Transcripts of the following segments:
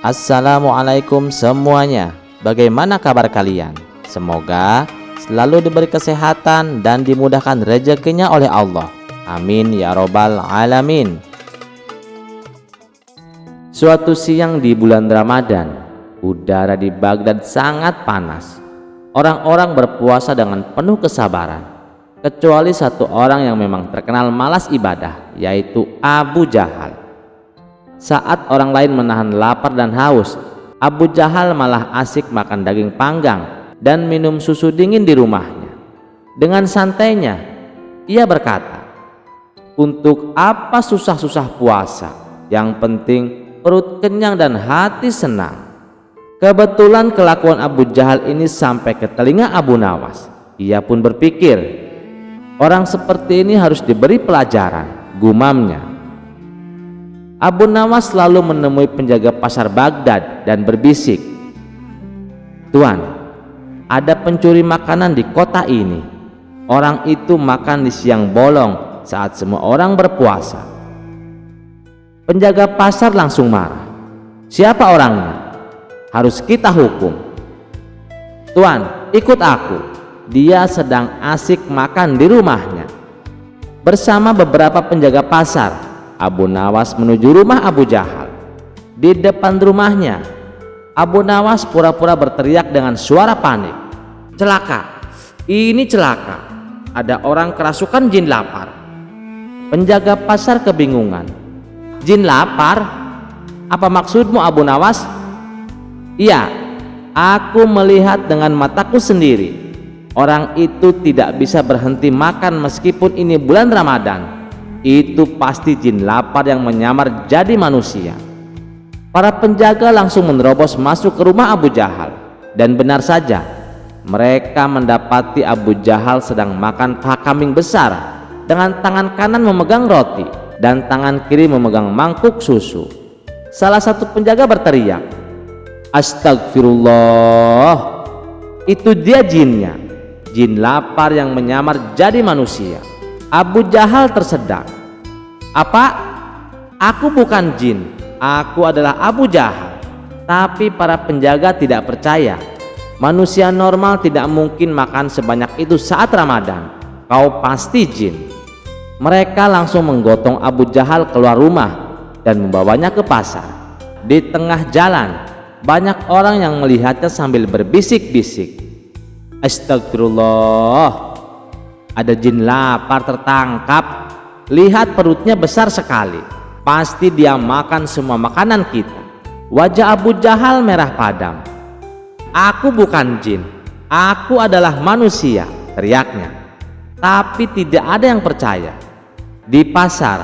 Assalamualaikum semuanya. Bagaimana kabar kalian? Semoga selalu diberi kesehatan dan dimudahkan rezekinya oleh Allah. Amin ya robbal alamin. Suatu siang di bulan Ramadan, udara di Baghdad sangat panas. Orang-orang berpuasa dengan penuh kesabaran, kecuali satu orang yang memang terkenal malas ibadah, yaitu Abu Jahal. Saat orang lain menahan lapar dan haus, Abu Jahal malah asik makan daging panggang dan minum susu dingin di rumahnya. Dengan santainya, ia berkata, "Untuk apa susah-susah puasa? Yang penting perut kenyang dan hati senang." Kebetulan kelakuan Abu Jahal ini sampai ke telinga Abu Nawas. Ia pun berpikir, orang seperti ini harus diberi pelajaran, gumamnya. Abu Nawas lalu menemui penjaga pasar Baghdad dan berbisik, "Tuan, ada pencuri makanan di kota ini. Orang itu makan di siang bolong saat semua orang berpuasa." Penjaga pasar langsung marah. "Siapa orangnya? Harus kita hukum." "Tuan, ikut aku. Dia sedang asik makan di rumahnya." Bersama beberapa penjaga pasar, Abu Nawas menuju rumah Abu Jahal. Di depan rumahnya, Abu Nawas pura-pura berteriak dengan suara panik, "Celaka! Ini celaka! Ada orang kerasukan jin lapar." Penjaga pasar kebingungan. "Jin lapar? Apa maksudmu, Abu Nawas?" "Iya, aku melihat dengan mataku sendiri. Orang itu tidak bisa berhenti makan meskipun ini bulan Ramadan. Itu pasti jin lapar yang menyamar jadi manusia." Para penjaga langsung menerobos masuk ke rumah Abu Jahal, dan benar saja, mereka mendapati Abu Jahal sedang makan paha kambing besar dengan tangan kanan memegang roti dan tangan kiri memegang mangkuk susu. Salah satu penjaga berteriak, "Astagfirullah, itu dia jinnya, jin lapar yang menyamar jadi manusia." Abu Jahal tersedak. "Apa? Aku bukan jin, aku adalah Abu Jahal." Tapi para penjaga tidak percaya. Manusia normal tidak mungkin makan sebanyak itu saat Ramadan. Kau pasti jin. Mereka langsung menggotong Abu Jahal keluar rumah dan membawanya ke pasar. Di tengah jalan, banyak orang yang melihatnya sambil berbisik-bisik, "Astagfirullah, ada jin lapar tertangkap. Lihat perutnya besar sekali. Pasti dia makan semua makanan kita." Wajah Abu Jahal merah padam. "Aku bukan jin, aku adalah manusia," teriaknya. Tapi tidak ada yang percaya. Di pasar,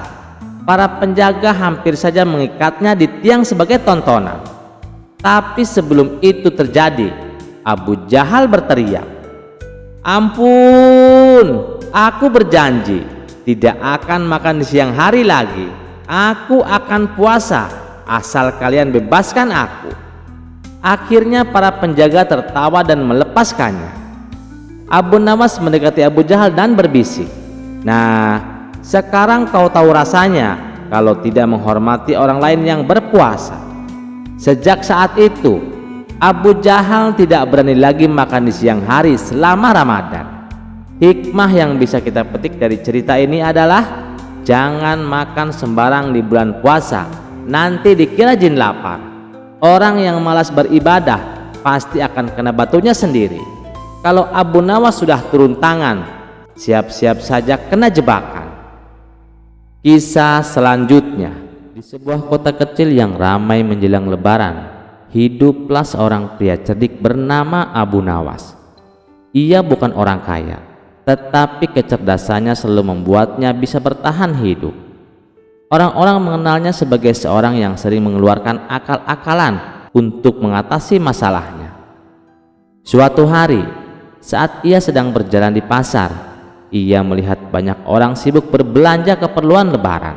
para penjaga hampir saja mengikatnya di tiang sebagai tontonan. Tapi sebelum itu terjadi, Abu Jahal berteriak, "Ampun, aku berjanji tidak akan makan di siang hari lagi. Aku akan puasa asal kalian bebaskan aku." Akhirnya para penjaga tertawa dan melepaskannya. Abu Nawas mendekati Abu Jahal dan berbisik, "Nah, sekarang kau tahu rasanya kalau tidak menghormati orang lain yang berpuasa." Sejak saat itu, Abu Jahal tidak berani lagi makan di siang hari selama Ramadan. Hikmah yang bisa kita petik dari cerita ini adalah jangan makan sembarang di bulan puasa, nanti dikira jin lapar. Orang yang malas beribadah pasti akan kena batunya sendiri. Kalau Abu Nawas sudah turun tangan, siap-siap saja kena jebakan. Kisah selanjutnya, di sebuah kota kecil yang ramai menjelang Lebaran, hiduplah seorang pria cerdik bernama Abu Nawas. Ia bukan orang kaya, tetapi kecerdasannya selalu membuatnya bisa bertahan hidup. Orang-orang mengenalnya sebagai seorang yang sering mengeluarkan akal-akalan untuk mengatasi masalahnya. Suatu hari, saat ia sedang berjalan di pasar, ia melihat banyak orang sibuk berbelanja keperluan Lebaran.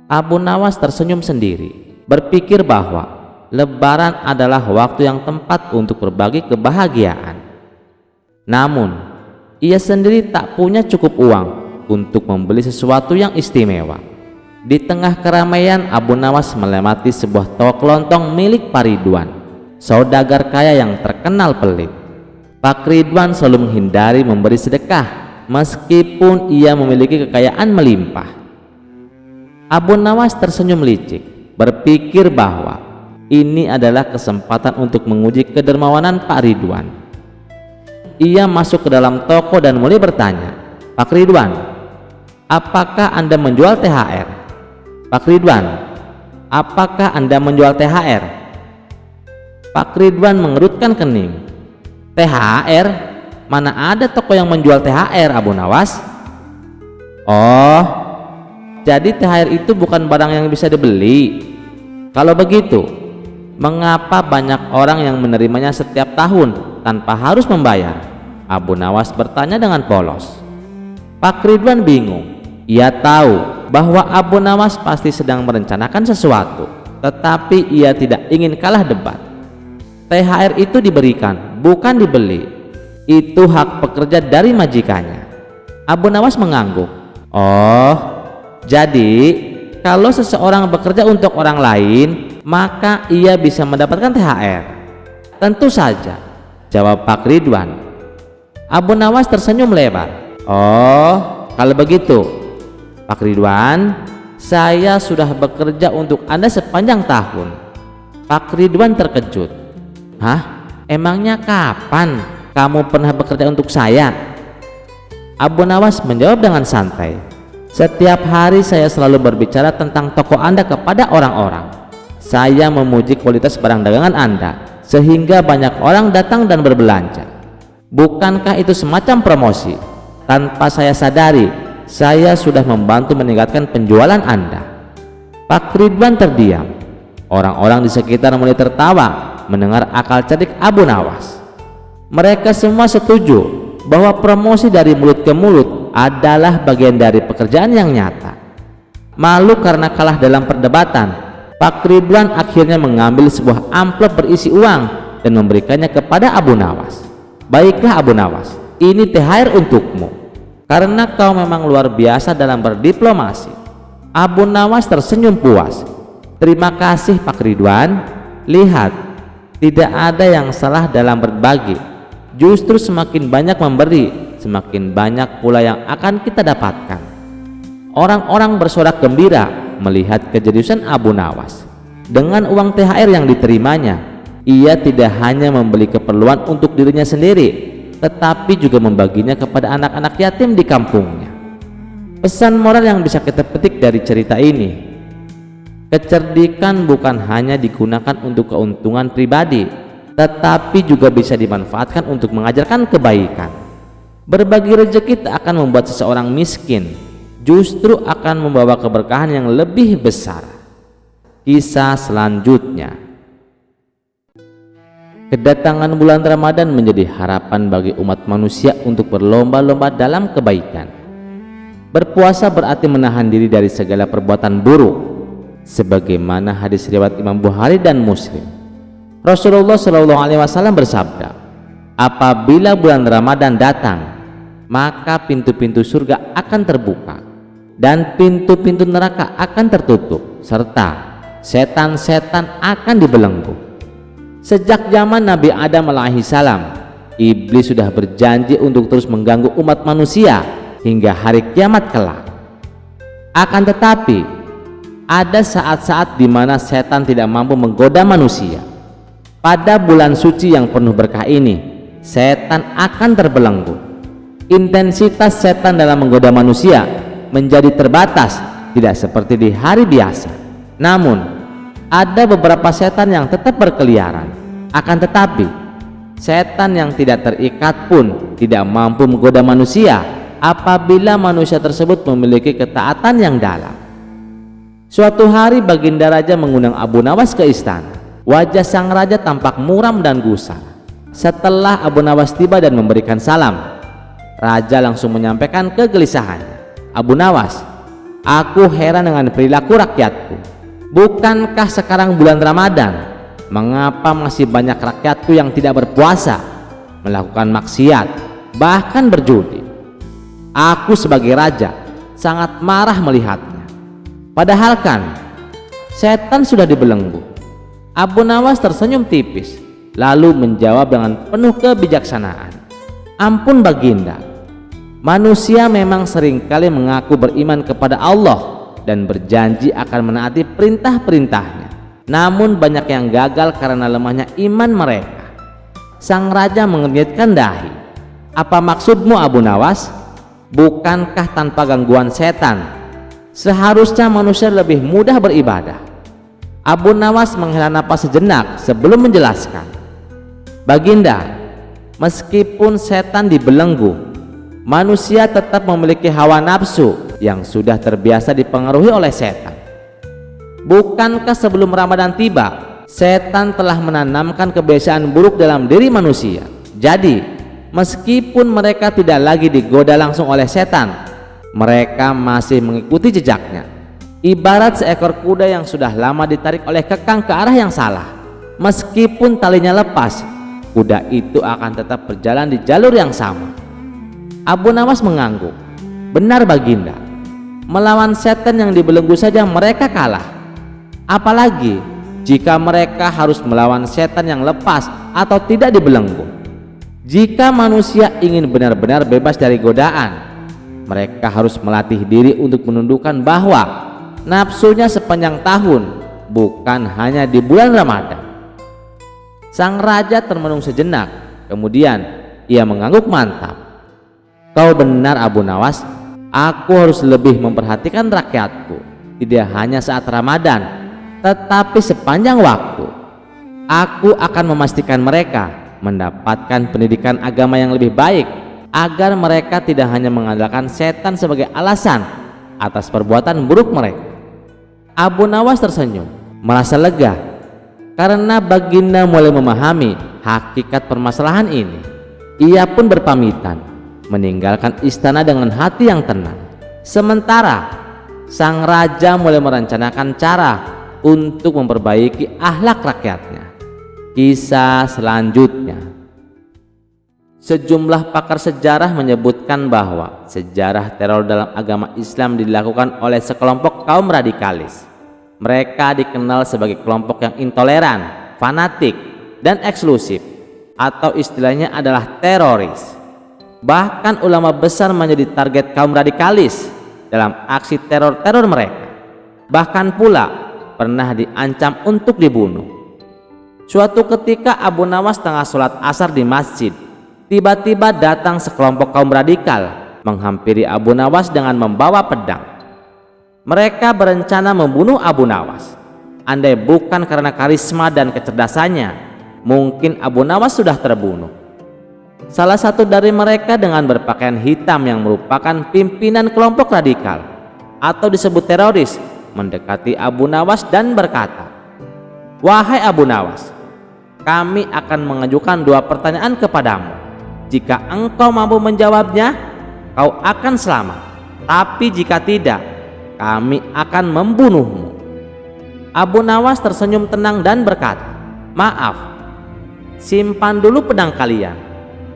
Abu Nawas tersenyum sendiri, berpikir bahwa Lebaran adalah waktu yang tepat untuk berbagi kebahagiaan. Namun, ia sendiri tak punya cukup uang untuk membeli sesuatu yang istimewa. Di tengah keramaian, Abu Nawas melewati sebuah toko kelontong milik Pak Ridwan, saudagar kaya yang terkenal pelit. Pak Ridwan selalu menghindari memberi sedekah meskipun ia memiliki kekayaan melimpah. Abu Nawas tersenyum licik, berpikir bahwa ini adalah kesempatan untuk menguji kedermawanan Pak Ridwan. Ia masuk ke dalam toko dan mulai bertanya, "Pak Ridwan, apakah Anda menjual THR? Pak Ridwan, apakah Anda menjual THR?" Pak Ridwan mengerutkan kening. "THR? Mana ada toko yang menjual THR, Abu Nawas?" "Oh, jadi THR itu bukan barang yang bisa dibeli. Kalau begitu, mengapa banyak orang yang menerimanya setiap tahun tanpa harus membayar?" Abu Nawas bertanya dengan polos. Pak Ridwan bingung. Ia tahu bahwa Abu Nawas pasti sedang merencanakan sesuatu, tetapi ia tidak ingin kalah debat. THR itu diberikan, bukan dibeli. Itu hak pekerja dari majikannya. Abu Nawas mengangguk. "Oh, jadi kalau seseorang bekerja untuk orang lain, maka ia bisa mendapatkan THR?" "Tentu saja," jawab Pak Ridwan. Abu Nawas tersenyum lebar. "Oh, kalau begitu, Pak Ridwan, saya sudah bekerja untuk Anda sepanjang tahun." Pak Ridwan terkejut. "Hah? Emangnya kapan kamu pernah bekerja untuk saya?" Abu Nawas menjawab dengan santai. "Setiap hari saya selalu berbicara tentang toko Anda kepada orang-orang. Saya memuji kualitas barang dagangan Anda sehingga banyak orang datang dan berbelanja. Bukankah itu semacam promosi? Tanpa saya sadari, saya sudah membantu meningkatkan penjualan Anda." Pak Ridwan terdiam. Orang-orang di sekitar mulai tertawa mendengar akal cerdik Abu Nawas. Mereka semua setuju bahwa promosi dari mulut ke mulut adalah bagian dari pekerjaan yang nyata. Malu karena kalah dalam perdebatan, Pak Ridwan akhirnya mengambil sebuah amplop berisi uang dan memberikannya kepada Abu Nawas. "Baiklah Abu Nawas, ini THR untukmu. Karena kau memang luar biasa dalam berdiplomasi." Abu Nawas tersenyum puas. "Terima kasih Pak Ridwan. Lihat, tidak ada yang salah dalam berbagi. Justru semakin banyak memberi, semakin banyak pula yang akan kita dapatkan." Orang-orang bersorak gembira melihat kejeniusan Abu Nawas. Dengan uang THR yang diterimanya, ia tidak hanya membeli keperluan untuk dirinya sendiri, tetapi juga membaginya kepada anak-anak yatim di kampungnya. Pesan moral yang bisa kita petik dari cerita ini: kecerdikan bukan hanya digunakan untuk keuntungan pribadi, tetapi juga bisa dimanfaatkan untuk mengajarkan kebaikan. Berbagi rezeki tak akan membuat seseorang miskin, justru akan membawa keberkahan yang lebih besar. Kisah selanjutnya. Kedatangan bulan Ramadan menjadi harapan bagi umat manusia untuk berlomba-lomba dalam kebaikan. Berpuasa berarti menahan diri dari segala perbuatan buruk, sebagaimana hadis riwayat Imam Bukhari dan Muslim. Rasulullah SAW bersabda, "Apabila bulan Ramadan datang, maka pintu-pintu surga akan terbuka dan pintu-pintu neraka akan tertutup, serta setan-setan akan dibelenggu." Sejak zaman Nabi Adam alaihissalam, iblis sudah berjanji untuk terus mengganggu umat manusia hingga hari kiamat kelak. Akan tetapi, ada saat-saat di mana setan tidak mampu menggoda manusia. Pada bulan suci yang penuh berkah ini, setan akan terbelenggu. Intensitas setan dalam menggoda manusia menjadi terbatas, tidak seperti di hari biasa. Namun, ada beberapa setan yang tetap berkeliaran. Akan tetapi, setan yang tidak terikat pun tidak mampu menggoda manusia apabila manusia tersebut memiliki ketaatan yang dalam. Suatu hari Baginda Raja mengundang Abu Nawas ke istana. Wajah sang raja tampak muram dan gusar. Setelah Abu Nawas tiba dan memberikan salam, raja langsung menyampaikan kegelisahannya. "Abu Nawas, aku heran dengan perilaku rakyatku. Bukankah sekarang bulan Ramadan? Mengapa masih banyak rakyatku yang tidak berpuasa, melakukan maksiat, bahkan berjudi?" Aku sebagai raja sangat marah melihatnya. Padahal kan setan sudah dibelenggu. Abu Nawas tersenyum tipis, lalu menjawab dengan penuh kebijaksanaan, "Ampun Baginda, manusia memang seringkali mengaku beriman kepada Allah dan berjanji akan menaati perintah-perintahnya. Namun banyak yang gagal karena lemahnya iman mereka." Sang raja mengernyitkan dahi. "Apa maksudmu Abu Nawas? Bukankah tanpa gangguan setan seharusnya manusia lebih mudah beribadah?" Abu Nawas menghela napas sejenak sebelum menjelaskan, "Baginda, meskipun setan dibelenggu, manusia tetap memiliki hawa nafsu yang sudah terbiasa dipengaruhi oleh setan. Bukankah sebelum Ramadan tiba, setan telah menanamkan kebiasaan buruk dalam diri manusia? Jadi, meskipun mereka tidak lagi digoda langsung oleh setan, mereka masih mengikuti jejaknya. Ibarat seekor kuda yang sudah lama ditarik oleh kekang ke arah yang salah. Meskipun talinya lepas, kuda itu akan tetap berjalan di jalur yang sama." Abu Nawas mengangguk. "Benar Baginda, melawan setan yang dibelenggu saja mereka kalah. Apalagi jika mereka harus melawan setan yang lepas atau tidak dibelenggu. Jika manusia ingin benar-benar bebas dari godaan, mereka harus melatih diri untuk menundukkan bahwa nafsunya sepanjang tahun, bukan hanya di bulan Ramadan." Sang raja termenung sejenak, kemudian ia mengangguk mantap. "Kau benar Abu Nawas, aku harus lebih memperhatikan rakyatku, tidak hanya saat Ramadan, tetapi sepanjang waktu. Aku akan memastikan mereka mendapatkan pendidikan agama yang lebih baik, agar mereka tidak hanya mengandalkan setan sebagai alasan atas perbuatan buruk mereka." Abu Nawas tersenyum, merasa lega karena Baginda mulai memahami hakikat permasalahan ini. Ia pun berpamitan, meninggalkan istana dengan hati yang tenang. Sementara sang raja mulai merencanakan cara untuk memperbaiki akhlak rakyatnya. Kisah selanjutnya. Sejumlah pakar sejarah menyebutkan bahwa sejarah teror dalam agama Islam dilakukan oleh sekelompok kaum radikalis. Mereka dikenal sebagai kelompok yang intoleran, fanatik, dan eksklusif, atau istilahnya adalah teroris. Bahkan ulama besar menjadi target kaum radikalis dalam aksi teror-teror mereka. Bahkan pula pernah diancam untuk dibunuh. Suatu ketika Abu Nawas tengah sholat asar di masjid. Tiba-tiba datang sekelompok kaum radikal menghampiri Abu Nawas dengan membawa pedang. Mereka berencana membunuh Abu Nawas. Andai bukan karena karisma dan kecerdasannya, mungkin Abu Nawas sudah terbunuh. Salah satu dari mereka dengan berpakaian hitam yang merupakan pimpinan kelompok radikal atau disebut teroris mendekati Abu Nawas dan berkata, "Wahai Abu Nawas, kami akan mengajukan 2 pertanyaan kepadamu. Jika engkau mampu menjawabnya, kau akan selamat. Tapi jika tidak, kami akan membunuhmu." Abu Nawas tersenyum tenang dan berkata, "Maaf, simpan dulu pedang kalian.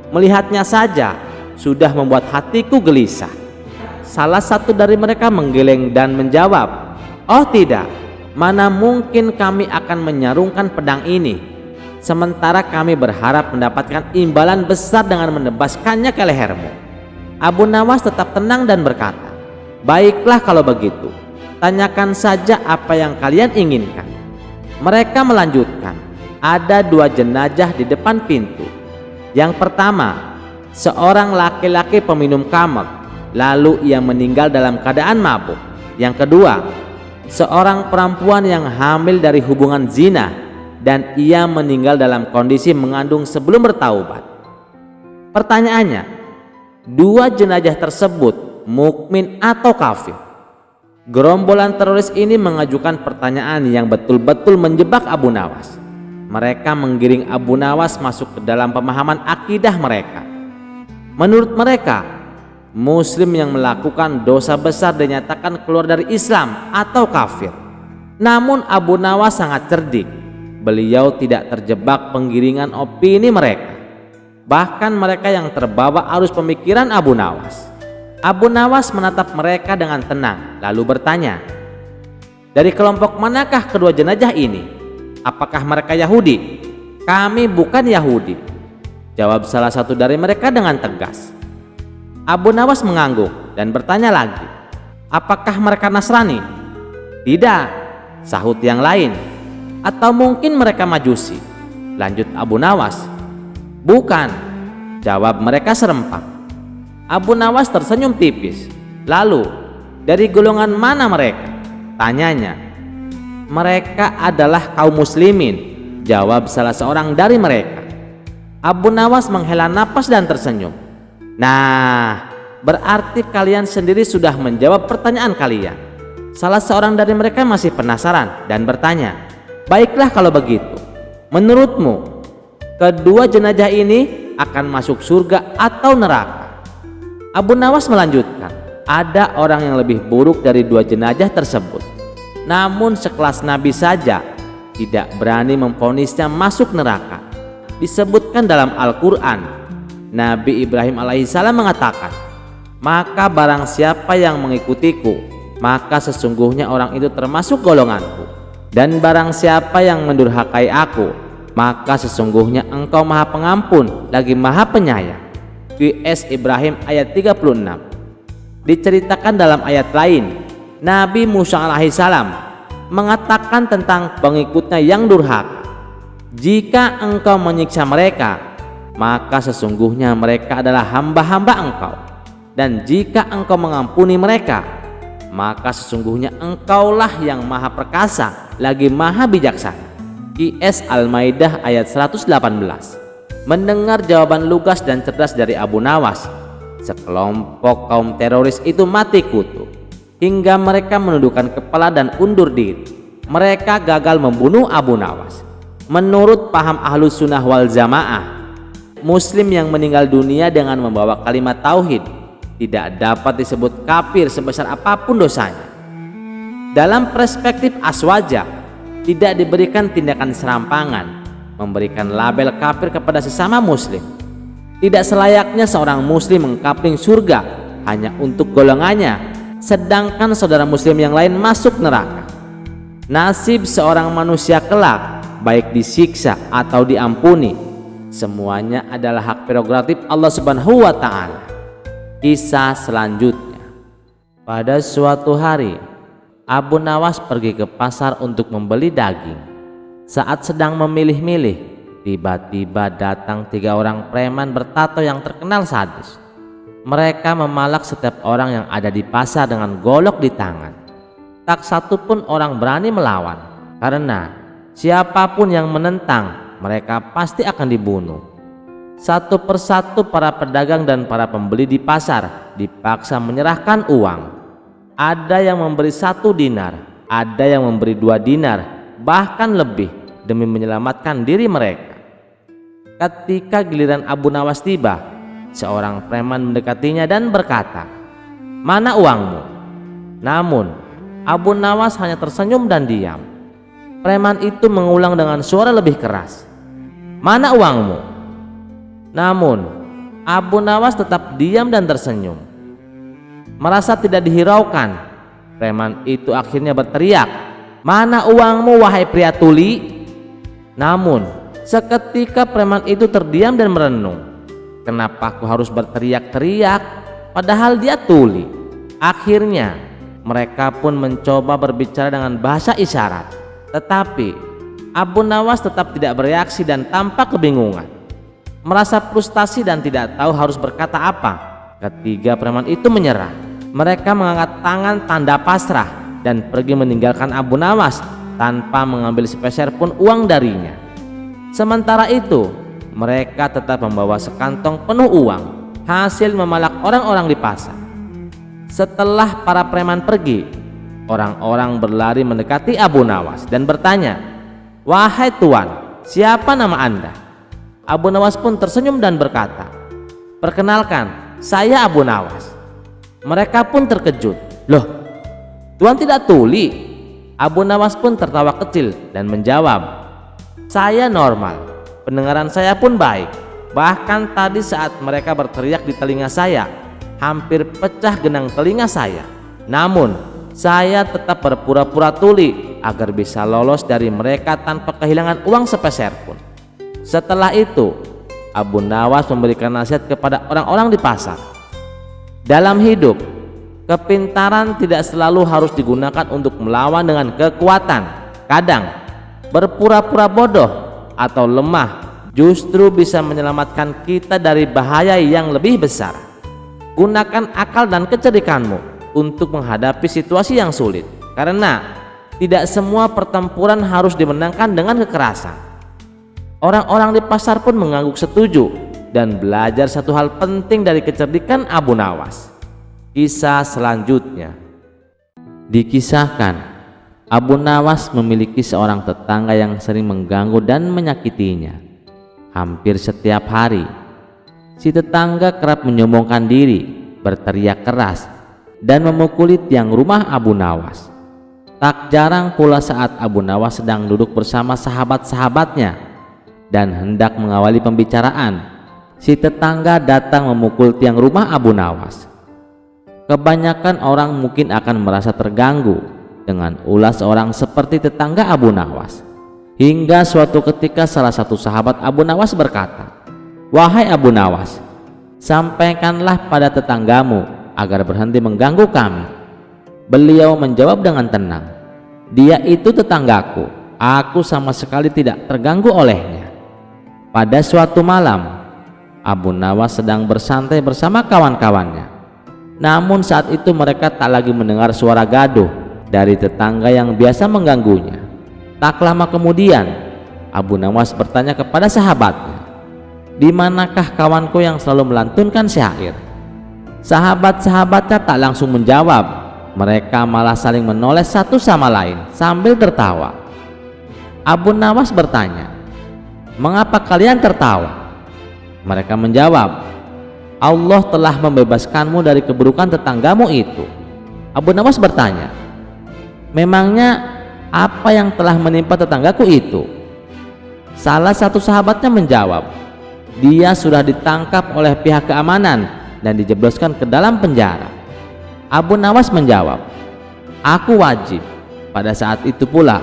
Melihatnya saja sudah membuat hatiku gelisah." Salah satu dari mereka menggeleng dan menjawab, "Oh tidak, mana mungkin kami akan menyarungkan pedang ini. Sementara kami berharap mendapatkan imbalan besar dengan menebaskannya ke lehermu." Abu Nawas tetap tenang dan berkata, "Baiklah kalau begitu, tanyakan saja apa yang kalian inginkan." Mereka melanjutkan, "Ada 2 jenazah di depan pintu. Yang pertama, seorang laki-laki peminum khamr, lalu ia meninggal dalam keadaan mabuk. Yang kedua, seorang perempuan yang hamil dari hubungan zina, dan ia meninggal dalam kondisi mengandung sebelum bertaubat." Pertanyaannya, 2 jenazah tersebut mukmin atau kafir? Gerombolan teroris ini mengajukan pertanyaan yang betul-betul menjebak Abu Nawas. Mereka menggiring Abu Nawas masuk ke dalam pemahaman akidah mereka. Menurut mereka, Muslim yang melakukan dosa besar dinyatakan keluar dari Islam atau kafir. Namun Abu Nawas sangat cerdik. Beliau tidak terjebak penggiringan opini mereka. Bahkan mereka yang terbawa arus pemikiran Abu Nawas. Abu Nawas menatap mereka dengan tenang, lalu bertanya, Dari kelompok manakah kedua jenazah ini? Apakah mereka Yahudi? Kami bukan Yahudi, jawab salah satu dari mereka dengan tegas. Abu Nawas mengangguk dan bertanya lagi, apakah mereka Nasrani? Tidak, sahut yang lain. Atau mungkin mereka Majusi? Lanjut Abu Nawas. Bukan, jawab mereka serempak. Abu Nawas tersenyum tipis. Lalu, dari golongan mana mereka? Tanyanya. Mereka adalah kaum muslimin, jawab salah seorang dari mereka. Abu Nawas menghela napas dan tersenyum. Nah, berarti kalian sendiri sudah menjawab pertanyaan kalian. Salah seorang dari mereka masih penasaran dan bertanya, baiklah kalau begitu, menurutmu kedua jenazah ini akan masuk surga atau neraka? Abu Nawas melanjutkan, ada orang yang lebih buruk dari dua jenazah tersebut. Namun sekelas Nabi saja tidak berani memvonisnya masuk neraka. Disebutkan dalam Al-Quran, Nabi Ibrahim alaihissalam mengatakan, maka barang siapa yang mengikutiku, maka sesungguhnya orang itu termasuk golonganku. Dan barang siapa yang mendurhakai aku, maka sesungguhnya engkau maha pengampun lagi maha penyayang. QS Ibrahim ayat 36. Diceritakan dalam ayat lain, Nabi Musa alaihissalam mengatakan tentang pengikutnya yang durhaka, jika engkau menyiksa mereka, maka sesungguhnya mereka adalah hamba-hamba engkau, dan jika engkau mengampuni mereka, maka sesungguhnya engkaulah yang maha perkasa lagi maha bijaksana. QS Al-Maidah ayat 118. Mendengar jawaban lugas dan cerdas dari Abu Nawas, sekelompok kaum teroris itu mati kutu, hingga mereka menundukkan kepala dan undur diri. Mereka gagal membunuh Abu Nawas. Menurut paham Ahlus Sunnah wal Jamaah, Muslim yang meninggal dunia dengan membawa kalimat tauhid tidak dapat disebut kafir sebesar apapun dosanya. Dalam perspektif aswaja, tidak diberikan tindakan serampangan, memberikan label kafir kepada sesama Muslim. Tidak selayaknya seorang Muslim mengkapling surga hanya untuk golongannya, sedangkan saudara Muslim yang lain masuk neraka. Nasib seorang manusia kelak, baik disiksa atau diampuni, semuanya adalah hak prerogatif Allah Subhanahu wa Ta'ala. Kisah selanjutnya, pada suatu hari Abu Nawas pergi ke pasar untuk membeli daging. Saat sedang memilih-milih, tiba-tiba datang 3 orang preman bertato yang terkenal sadis. Mereka memalak setiap orang yang ada di pasar dengan golok di tangan. Tak satu pun orang berani melawan, karena siapapun yang menentang, mereka pasti akan dibunuh. Satu persatu para pedagang dan para pembeli di pasar dipaksa menyerahkan uang. Ada yang memberi 1 dinar, ada yang memberi 2 dinar, bahkan lebih, demi menyelamatkan diri mereka. Ketika giliran Abu Nawas tiba, seorang preman mendekatinya dan berkata, "Mana uangmu?" Namun Abu Nawas hanya tersenyum dan diam. Preman itu mengulang dengan suara lebih keras, "Mana uangmu?" Namun Abu Nawas tetap diam dan tersenyum. Merasa tidak dihiraukan, preman itu akhirnya berteriak, "Mana uangmu wahai pria tuli?" Namun seketika preman itu terdiam dan merenung. Kenapa aku harus berteriak-teriak padahal dia tuli? Akhirnya mereka pun mencoba berbicara dengan bahasa isyarat, tetapi Abu Nawas tetap tidak bereaksi dan tampak kebingungan. Merasa frustasi dan tidak tahu harus berkata apa, ketiga preman itu menyerah. Mereka mengangkat tangan tanda pasrah dan pergi meninggalkan Abu Nawas tanpa mengambil sepeser pun uang darinya. Sementara itu mereka tetap membawa sekantong penuh uang hasil memalak orang-orang di pasar. Setelah para preman pergi, orang-orang berlari mendekati Abu Nawas dan bertanya, "Wahai tuan, siapa nama Anda?" Abu Nawas pun tersenyum dan berkata, "Perkenalkan, saya Abu Nawas." Mereka pun terkejut, "Loh, tuan tidak tuli?" Abu Nawas pun tertawa kecil dan menjawab, "Saya normal, pendengaran saya pun baik. Bahkan tadi saat mereka berteriak di telinga saya, hampir pecah genang telinga saya. Namun saya tetap berpura-pura tuli agar bisa lolos dari mereka tanpa kehilangan uang sepeser pun. Setelah itu, Abu Nawas memberikan nasihat kepada orang-orang di pasar. Dalam hidup, kepintaran tidak selalu harus digunakan untuk melawan dengan kekuatan. Kadang, berpura-pura bodoh atau lemah justru bisa menyelamatkan kita dari bahaya yang lebih besar. Gunakan akal dan kecerdikanmu untuk menghadapi situasi yang sulit, karena tidak semua pertempuran harus dimenangkan dengan kekerasan. Orang-orang di pasar pun mengangguk setuju dan belajar satu hal penting dari kecerdikan Abu Nawas. Kisah selanjutnya dikisahkan, Abu Nawas memiliki seorang tetangga yang sering mengganggu dan menyakitinya. Hampir setiap hari, si tetangga kerap menyombongkan diri, berteriak keras, dan memukuli tiang rumah Abu Nawas. Tak jarang pula saat Abu Nawas sedang duduk bersama sahabat-sahabatnya dan hendak mengawali pembicaraan, si tetangga datang memukul tiang rumah Abu Nawas. Kebanyakan orang mungkin akan merasa terganggu dengan ulas orang seperti tetangga Abu Nawas. Hingga suatu ketika salah satu sahabat Abu Nawas berkata, "Wahai Abu Nawas, sampaikanlah pada tetanggamu agar berhenti mengganggu kami." Beliau menjawab dengan tenang, "Dia itu tetanggaku, aku sama sekali tidak terganggu olehnya." Pada suatu malam, Abu Nawas sedang bersantai bersama kawan-kawannya. Namun saat itu mereka tak lagi mendengar suara gaduh dari tetangga yang biasa mengganggunya. Tak lama kemudian, Abu Nawas bertanya kepada sahabatnya, "Di manakah kawanku yang selalu melantunkan syair?" Sahabat-sahabatnya tak langsung menjawab. Mereka malah saling menoleh satu sama lain sambil tertawa. Abu Nawas bertanya, "Mengapa kalian tertawa?" Mereka menjawab, "Allah telah membebaskanmu dari keburukan tetanggamu itu." Abu Nawas bertanya, "Memangnya apa yang telah menimpa tetanggaku itu?" Salah satu sahabatnya menjawab, "Dia sudah ditangkap oleh pihak keamanan dan dijebloskan ke dalam penjara." Abu Nawas menjawab, "Aku wajib." Pada saat itu pula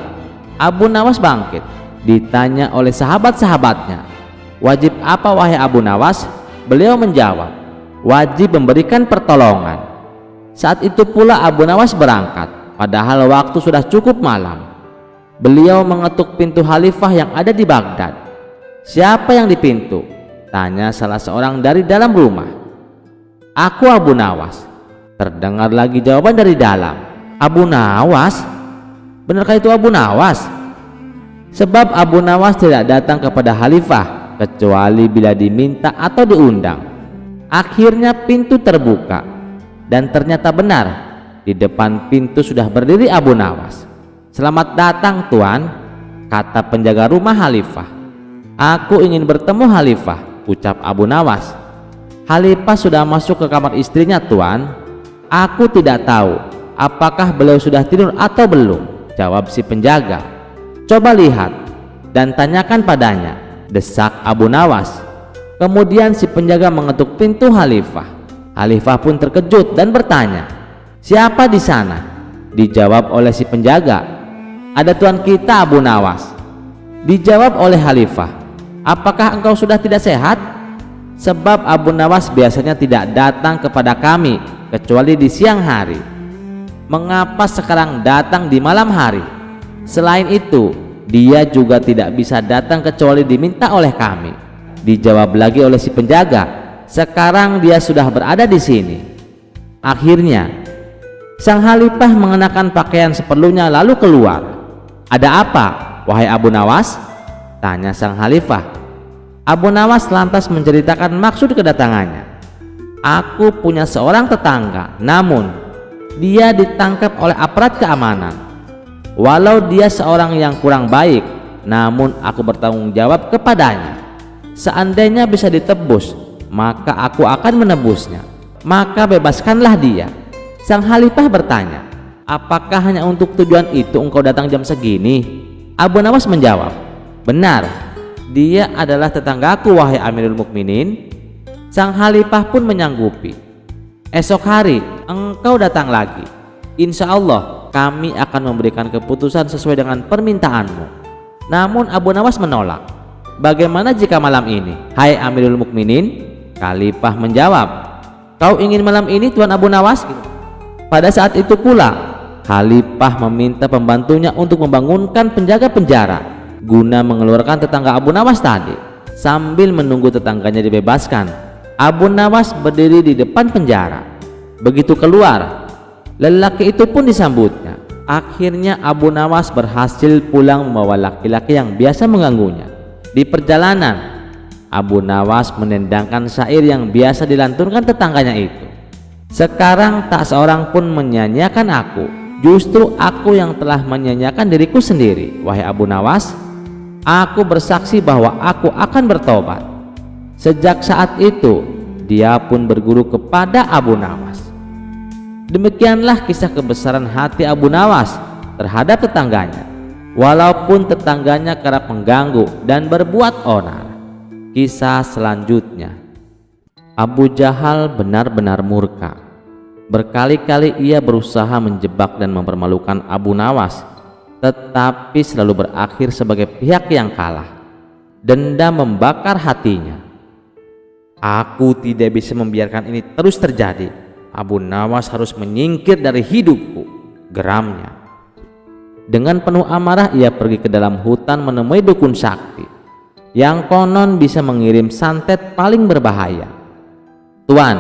Abu Nawas bangkit. Ditanya oleh sahabat-sahabatnya, "Wajib apa wahai Abu Nawas?" Beliau menjawab, "Wajib memberikan pertolongan." Saat itu pula Abu Nawas berangkat, padahal waktu sudah cukup malam. Beliau mengetuk pintu khalifah yang ada di Baghdad. "Siapa yang di pintu?" tanya salah seorang dari dalam rumah. "Aku Abu Nawas." Terdengar lagi jawaban dari dalam. "Abu Nawas? Benarkah itu Abu Nawas?" Sebab Abu Nawas tidak datang kepada khalifah kecuali bila diminta atau diundang. Akhirnya pintu terbuka dan ternyata benar, di depan pintu sudah berdiri Abu Nawas. "Selamat datang Tuan," kata penjaga rumah khalifah. "Aku ingin bertemu khalifah," ucap Abu Nawas. "Khalifah sudah masuk ke kamar istrinya Tuan." "Aku tidak tahu apakah beliau sudah tidur atau belum," jawab si penjaga. "Coba lihat dan tanyakan padanya," desak Abu Nawas. Kemudian si penjaga mengetuk pintu khalifah. Khalifah pun terkejut dan bertanya, "Siapa di sana?" Dijawab oleh si penjaga, "Ada tuan kita Abu Nawas." Dijawab oleh khalifah, "Apakah engkau sudah tidak sehat? Sebab Abu Nawas biasanya tidak datang kepada kami kecuali di siang hari. Mengapa sekarang datang di malam hari? Selain itu, dia juga tidak bisa datang kecuali diminta oleh kami." Dijawab lagi oleh si penjaga, "Sekarang dia sudah berada di sini." Akhirnya sang khalifah mengenakan pakaian seperlunya lalu keluar. "Ada apa, wahai Abu Nawas?" tanya sang khalifah. Abu Nawas lantas menceritakan maksud kedatangannya. "Aku punya seorang tetangga, namun dia ditangkap oleh aparat keamanan. Walau dia seorang yang kurang baik, namun aku bertanggung jawab kepadanya. Seandainya bisa ditebus, maka aku akan menebusnya. Maka bebaskanlah dia." Sang khalifah bertanya, "Apakah hanya untuk tujuan itu engkau datang jam segini?" Abu Nawas menjawab, "Benar, dia adalah tetanggaku wahai Amirul Mukminin." Sang khalifah pun menyanggupi. "Esok hari engkau datang lagi." Insya Allah kami akan memberikan keputusan sesuai dengan permintaanmu. Namun Abu Nawas menolak. Bagaimana jika malam ini, hai Amirul Mukminin? Khalifah menjawab, kau ingin malam ini Tuan Abu Nawas? Pada saat itu pula Khalifah meminta pembantunya untuk membangunkan penjaga penjara guna mengeluarkan tetangga Abu Nawas tadi. Sambil menunggu tetangganya dibebaskan, Abu Nawas berdiri di depan penjara. Begitu keluar, lelaki itu pun disambutnya. Akhirnya Abu Nawas berhasil pulang membawa laki-laki yang biasa mengganggunya. Di perjalanan, Abu Nawas menendangkan syair yang biasa dilantunkan tetangganya itu. Sekarang tak seorang pun menyanyiakan aku, justru aku yang telah menyanyiakan diriku sendiri. Wahai Abu Nawas, aku bersaksi bahwa aku akan bertobat. Sejak saat itu dia pun berguru kepada Abu Nawas. Demikianlah kisah kebesaran hati Abu Nawas terhadap tetangganya, walaupun tetangganya kerap mengganggu dan berbuat onar. Kisah selanjutnya, Abu Jahal benar-benar murka. Berkali-kali ia berusaha menjebak dan mempermalukan Abu Nawas, tetapi selalu berakhir sebagai pihak yang kalah. Dendam membakar hatinya. Aku tidak bisa membiarkan ini terus terjadi. Abu Nawas harus menyingkir dari hidupku, geramnya. Dengan penuh amarah ia pergi ke dalam hutan menemui dukun sakti yang konon bisa mengirim santet paling berbahaya. Tuan,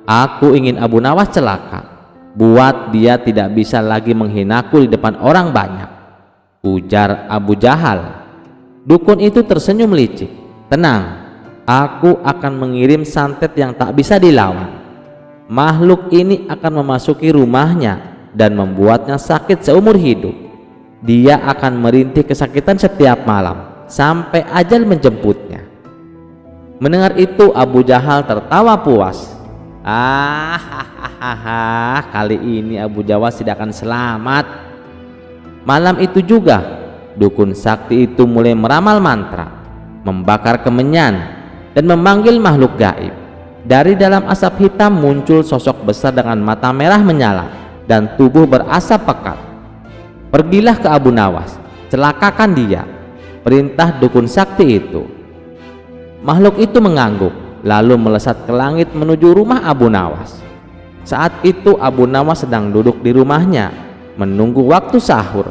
aku ingin Abu Nawas celaka, buat dia tidak bisa lagi menghinaku di depan orang banyak, ujar Abu Jahal. Dukun itu tersenyum licik. Tenang, aku akan mengirim santet yang tak bisa dilawan. Makhluk ini akan memasuki rumahnya dan membuatnya sakit seumur hidup. Dia akan merintih kesakitan setiap malam sampai ajal menjemputnya. Mendengar itu Abu Jahal tertawa puas. Kali ini Abu Jawas tidak akan selamat. Malam itu juga dukun sakti itu mulai meramal mantra, membakar kemenyan, dan memanggil makhluk gaib. Dari dalam asap hitam muncul sosok besar dengan mata merah menyala dan tubuh berasap pekat. Pergilah ke Abu Nawas, celakakan dia, perintah dukun sakti itu. Makhluk itu mengangguk, lalu melesat ke langit menuju rumah Abu Nawas. Saat itu Abu Nawas sedang duduk di rumahnya menunggu waktu sahur.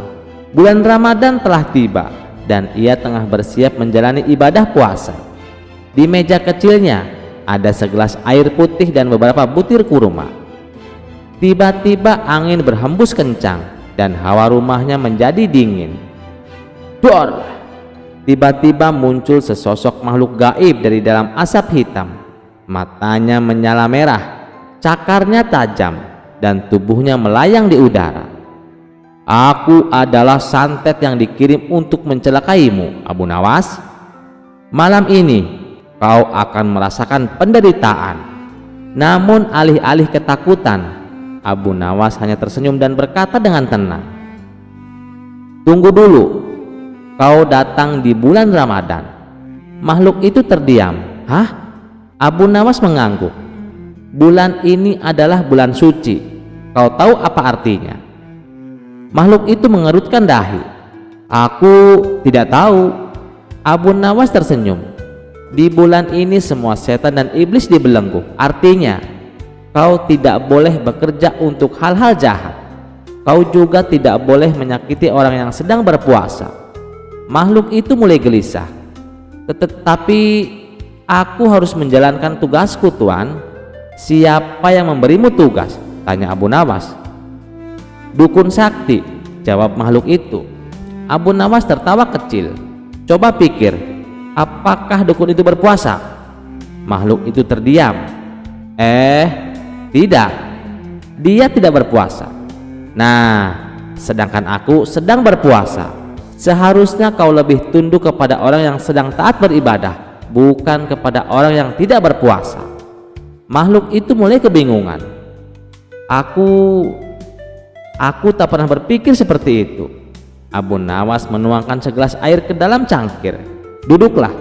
Bulan Ramadan telah tiba dan ia tengah bersiap menjalani ibadah puasa. Di meja kecilnya ada segelas air putih dan beberapa butir kurma. Tiba-tiba angin berhembus kencang dan hawa rumahnya menjadi dingin. Dor! Tiba-tiba muncul sesosok makhluk gaib dari dalam asap hitam. Matanya menyala merah, cakarnya tajam, dan tubuhnya melayang di udara. Aku adalah santet yang dikirim untuk mencelakaimu, Abu Nawas. Malam ini kau akan merasakan penderitaan. Namun alih-alih ketakutan, Abu Nawas hanya tersenyum dan berkata dengan tenang, tunggu dulu, kau datang di bulan Ramadan. Makhluk itu terdiam. Hah? Abu Nawas mengangguk. Bulan ini adalah bulan suci. Kau tahu apa artinya? Makhluk itu mengerutkan dahi. Aku tidak tahu. Abu Nawas tersenyum. Di bulan ini semua setan dan iblis dibelenggu. Artinya kau tidak boleh bekerja untuk hal-hal jahat. Kau juga tidak boleh menyakiti orang yang sedang berpuasa. Makhluk itu mulai gelisah. Tetapi aku harus menjalankan tugasku, Tuan. Siapa yang memberimu tugas? Tanya Abu Nawas. Dukun sakti, jawab makhluk itu. Abu Nawas tertawa kecil. Coba pikir, apakah dukun itu berpuasa? Makhluk itu terdiam. Tidak. Dia tidak berpuasa. Nah, sedangkan aku sedang berpuasa. Seharusnya kau lebih tunduk kepada orang yang sedang taat beribadah, bukan kepada orang yang tidak berpuasa. Makhluk itu mulai kebingungan. Aku tak pernah berpikir seperti itu. Abu Nawas menuangkan segelas air ke dalam cangkir. Duduklah,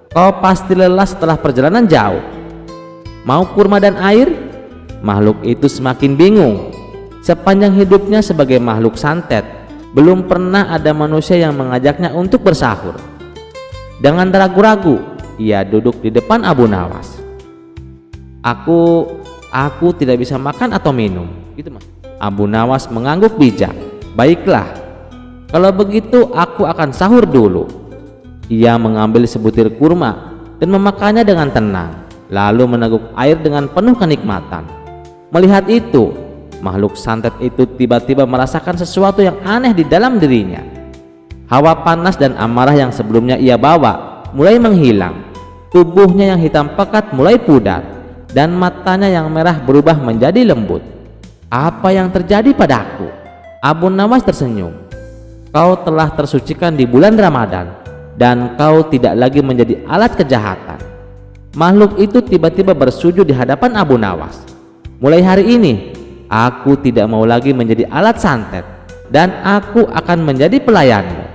kau pasti lelah setelah perjalanan jauh. Mau kurma dan air? Makhluk itu semakin bingung. Sepanjang hidupnya sebagai makhluk santet, belum pernah ada manusia yang mengajaknya untuk bersahur. Dengan ragu-ragu, ia duduk di depan Abu Nawas. Aku tidak bisa makan atau minum, gitu Mas. Abu Nawas mengangguk bijak. Baiklah, kalau begitu aku akan sahur dulu. Ia mengambil sebutir kurma dan memakannya dengan tenang, lalu meneguk air dengan penuh kenikmatan. Melihat itu, makhluk santet itu tiba-tiba merasakan sesuatu yang aneh di dalam dirinya. Hawa panas dan amarah yang sebelumnya ia bawa mulai menghilang. Tubuhnya yang hitam pekat mulai pudar, dan matanya yang merah berubah menjadi lembut. Apa yang terjadi padaku? Abu Nawas tersenyum. Kau telah tersucikan di bulan Ramadan, dan kau tidak lagi menjadi alat kejahatan. Makhluk itu tiba-tiba bersujud di hadapan Abu Nawas. Mulai hari ini, aku tidak mau lagi menjadi alat santet, dan aku akan menjadi pelayanmu.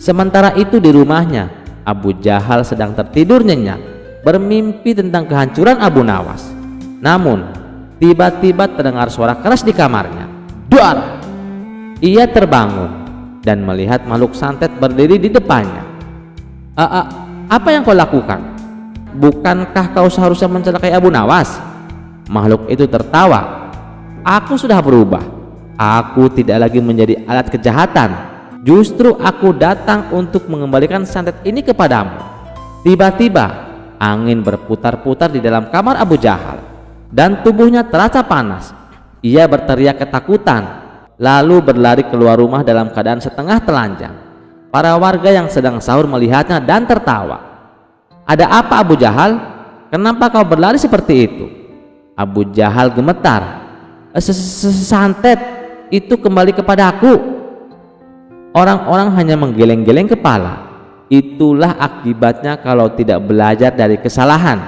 Sementara itu di rumahnya, Abu Jahal sedang tertidur nyenyak, bermimpi tentang kehancuran Abu Nawas. Namun, tiba-tiba terdengar suara keras di kamarnya. Duar! Ia terbangun dan melihat makhluk santet berdiri di depannya. Apa yang kau lakukan? Bukankah kau seharusnya mencelakai Abu Nawas? Makhluk itu tertawa. Aku sudah berubah. Aku tidak lagi menjadi alat kejahatan. Justru aku datang untuk mengembalikan santet ini kepadamu. Tiba-tiba angin berputar-putar di dalam kamar Abu Jahal dan tubuhnya terasa panas. Ia berteriak ketakutan, lalu berlari keluar rumah dalam keadaan setengah telanjang. Para warga yang sedang sahur melihatnya dan tertawa. Ada apa Abu Jahal? Kenapa kau berlari seperti itu? Abu Jahal gemetar. Santet itu kembali kepadaku. Orang-orang hanya menggeleng-geleng kepala. Itulah akibatnya kalau tidak belajar dari kesalahan.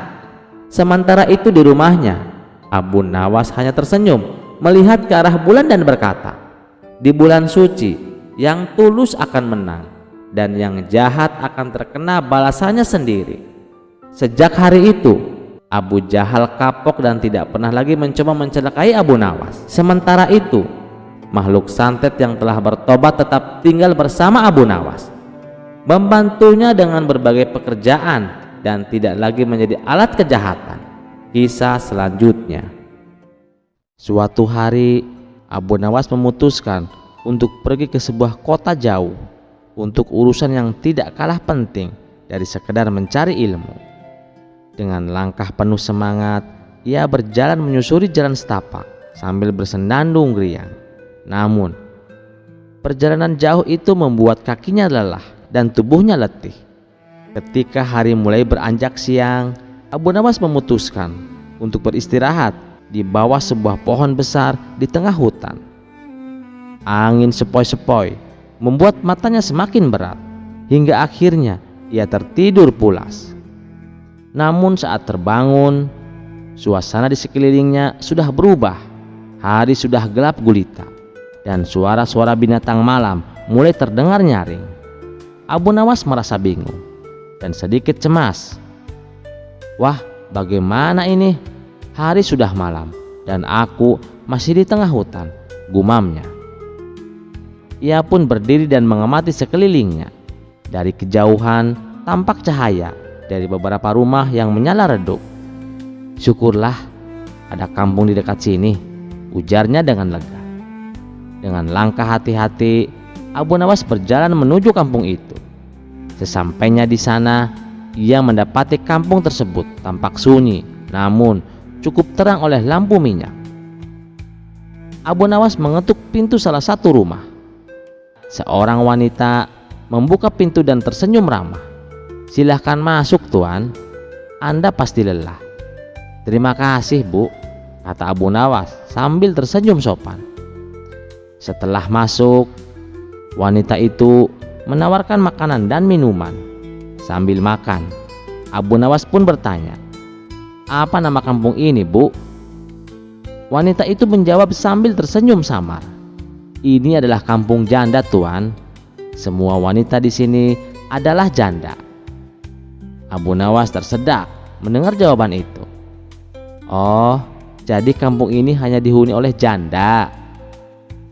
Sementara itu di rumahnya, Abu Nawas hanya tersenyum melihat ke arah bulan dan berkata, di bulan suci yang tulus akan menang, dan yang jahat akan terkena balasannya sendiri. Sejak hari itu, Abu Jahal kapok dan tidak pernah lagi mencoba mencelakai Abu Nawas. Sementara itu, makhluk santet yang telah bertobat tetap tinggal bersama Abu Nawas, membantunya dengan berbagai pekerjaan dan tidak lagi menjadi alat kejahatan. Kisah selanjutnya. Suatu hari, Abu Nawas memutuskan untuk pergi ke sebuah kota jauh untuk urusan yang tidak kalah penting dari sekedar mencari ilmu. Dengan langkah penuh semangat, ia berjalan menyusuri jalan setapak sambil bersendandung riang. Namun, perjalanan jauh itu membuat kakinya lelah dan tubuhnya letih. Ketika hari mulai beranjak siang, Abu Nawas memutuskan untuk beristirahat di bawah sebuah pohon besar di tengah hutan. Angin sepoi-sepoi membuat matanya semakin berat, hingga akhirnya ia tertidur pulas. Namun saat terbangun, suasana di sekelilingnya sudah berubah. Hari sudah gelap gulita, dan suara-suara binatang malam mulai terdengar nyaring. Abu Nawas merasa bingung dan sedikit cemas. Wah, bagaimana ini? Hari sudah malam dan aku masih di tengah hutan, gumamnya. Ia pun berdiri dan mengamati sekelilingnya. Dari kejauhan tampak cahaya dari beberapa rumah yang menyala redup. Syukurlah ada kampung di dekat sini, ujarnya dengan lega. Dengan langkah hati-hati, Abu Nawas berjalan menuju kampung itu. Sesampainya di sana, ia mendapati kampung tersebut tampak sunyi, namun cukup terang oleh lampu minyak. Abu Nawas mengetuk pintu salah satu rumah. Seorang wanita membuka pintu dan tersenyum ramah. Silahkan masuk tuan, Anda pasti lelah. Terima kasih bu, kata Abu Nawas sambil tersenyum sopan. Setelah masuk, wanita itu menawarkan makanan dan minuman. Sambil makan, Abu Nawas pun bertanya, apa nama kampung ini bu? Wanita itu menjawab sambil tersenyum samar, ini adalah kampung janda tuan. Semua wanita di sini adalah janda. Abu Nawas tersedak mendengar jawaban itu. Oh, Jadi kampung ini hanya dihuni oleh janda?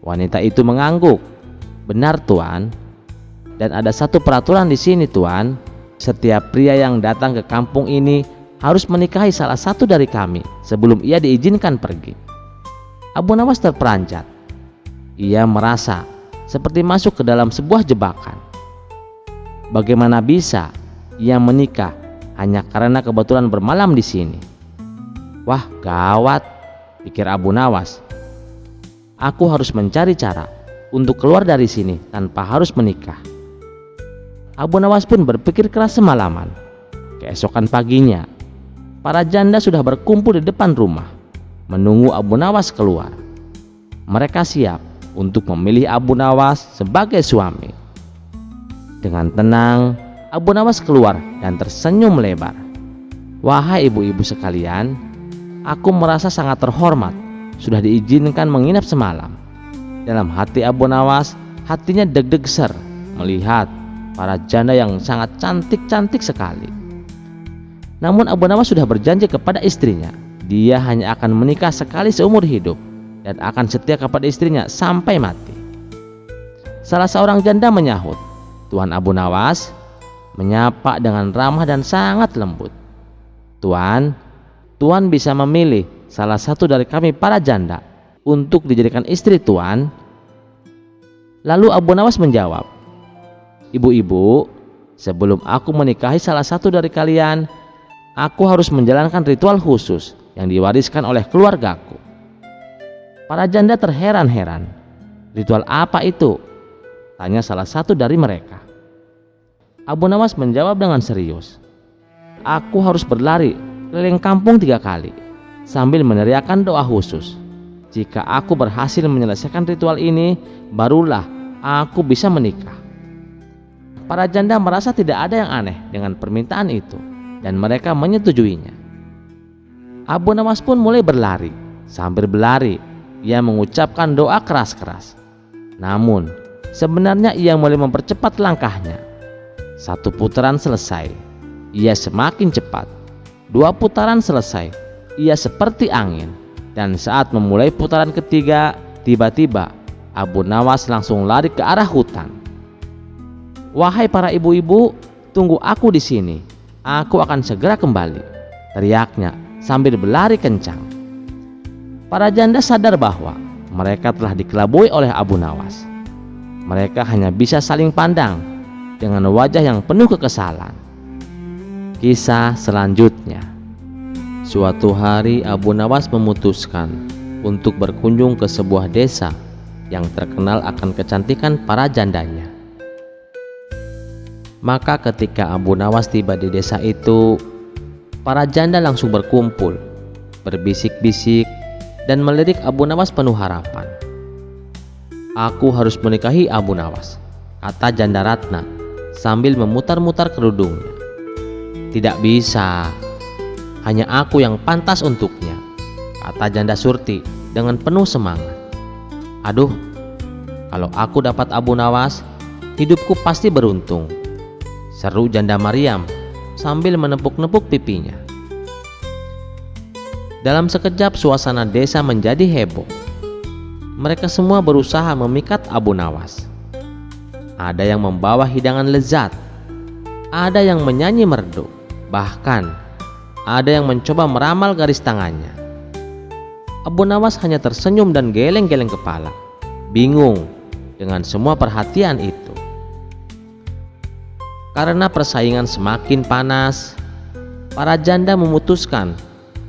Wanita itu mengangguk. Benar tuan. Dan ada satu peraturan di sini tuan. Setiap pria yang datang ke kampung ini harus menikahi salah satu dari kami sebelum ia diizinkan pergi. Abu Nawas terperanjat. Ia merasa seperti masuk ke dalam sebuah jebakan. Bagaimana bisa ia menikah hanya karena kebetulan bermalam di sini? Wah, gawat, pikir Abu Nawas. Aku harus mencari cara untuk keluar dari sini tanpa harus menikah. Abu Nawas pun berpikir keras semalaman. Keesokan paginya, para janda sudah berkumpul di depan rumah, menunggu Abu Nawas keluar. Mereka siap untuk memilih Abu Nawas sebagai suami. Dengan tenang, Abu Nawas keluar dan tersenyum lebar. Wahai ibu-ibu sekalian, aku merasa sangat terhormat sudah diizinkan menginap semalam. Dalam hati Abu Nawas, hatinya deg-deg ser melihat para janda yang sangat cantik-cantik sekali. Namun Abu Nawas sudah berjanji kepada istrinya, dia hanya akan menikah sekali seumur hidup dan akan setia kepada istrinya sampai mati. Salah seorang janda menyahut. Tuan Abu Nawas menyapa dengan ramah dan sangat lembut. Tuan bisa memilih salah satu dari kami para janda untuk dijadikan istri Tuan. Lalu Abu Nawas menjawab, ibu-ibu, sebelum aku menikahi salah satu dari kalian, aku harus menjalankan ritual khusus yang diwariskan oleh keluargaku. Para janda terheran-heran. Ritual apa itu? Tanya salah satu dari mereka. Abu Nawas menjawab dengan serius. Aku harus berlari keliling kampung 3 kali sambil meneriakkan doa khusus. Jika aku berhasil menyelesaikan ritual ini, barulah aku bisa menikah. Para janda merasa tidak ada yang aneh dengan permintaan itu dan mereka menyetujuinya. Abu Nawas pun mulai berlari. Sambil berlari, ia mengucapkan doa keras-keras. Namun, sebenarnya ia mulai mempercepat langkahnya. 1 putaran selesai, ia semakin cepat. 2 putaran selesai, ia seperti angin. Dan saat memulai putaran ketiga, tiba-tiba Abu Nawas langsung lari ke arah hutan. Wahai para ibu-ibu, tunggu aku di sini. Aku akan segera kembali, teriaknya sambil berlari kencang. Para janda sadar bahwa mereka telah dikelabui oleh Abu Nawas. Mereka hanya bisa saling pandang dengan wajah yang penuh kekesalan. Kisah selanjutnya. Suatu hari Abu Nawas memutuskan untuk berkunjung ke sebuah desa yang terkenal akan kecantikan para jandanya. Maka ketika Abu Nawas tiba di desa itu, para janda langsung berkumpul, berbisik-bisik dan melirik Abu Nawas penuh harapan. Aku harus menikahi Abu Nawas, kata janda Ratna sambil memutar-mutar kerudungnya. Tidak bisa, hanya aku yang pantas untuknya, kata janda Surti dengan penuh semangat. Aduh, kalau aku dapat Abu Nawas, hidupku pasti beruntung, seru janda Maryam sambil menepuk-nepuk pipinya. Dalam sekejap suasana desa menjadi heboh. Mereka semua berusaha memikat Abu Nawas. Ada yang membawa hidangan lezat, ada yang menyanyi merdu, bahkan ada yang mencoba meramal garis tangannya. Abu Nawas hanya tersenyum dan geleng-geleng kepala, bingung dengan semua perhatian itu. Karena persaingan semakin panas, para janda memutuskan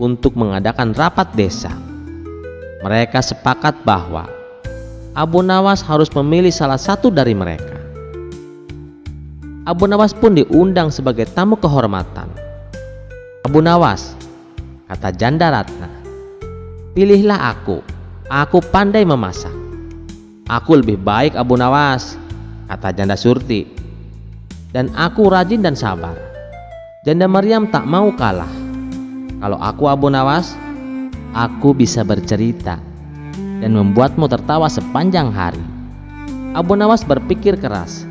untuk mengadakan rapat desa. Mereka sepakat bahwa Abu Nawas harus memilih salah satu dari mereka. Abu Nawas pun diundang sebagai tamu kehormatan. Abu Nawas, kata janda Ratna, pilihlah aku pandai memasak. Aku lebih baik Abu Nawas, kata janda Surti, dan aku rajin dan sabar. Janda Maryam tak mau kalah. Kalau aku Abu Nawas, aku bisa bercerita dan membuatmu tertawa sepanjang hari. Abu Nawas berpikir keras.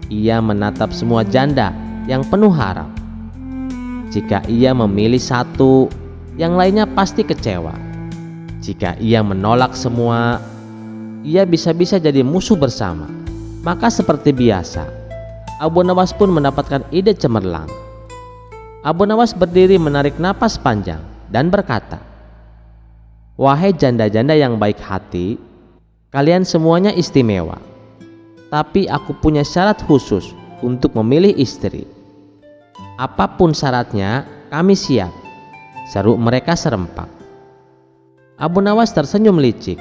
Ia menatap semua janda yang penuh harap. Jika ia memilih satu, yang lainnya pasti kecewa. Jika ia menolak semua, ia bisa-bisa jadi musuh bersama. Maka seperti biasa, Abu Nawas pun mendapatkan ide cemerlang. Abu Nawas berdiri menarik napas panjang dan berkata, "Wahai janda-janda yang baik hati, kalian semuanya istimewa. Tapi aku punya syarat khusus untuk memilih istri. Apapun syaratnya, kami siap," seru mereka serempak. Abu Nawas tersenyum licik,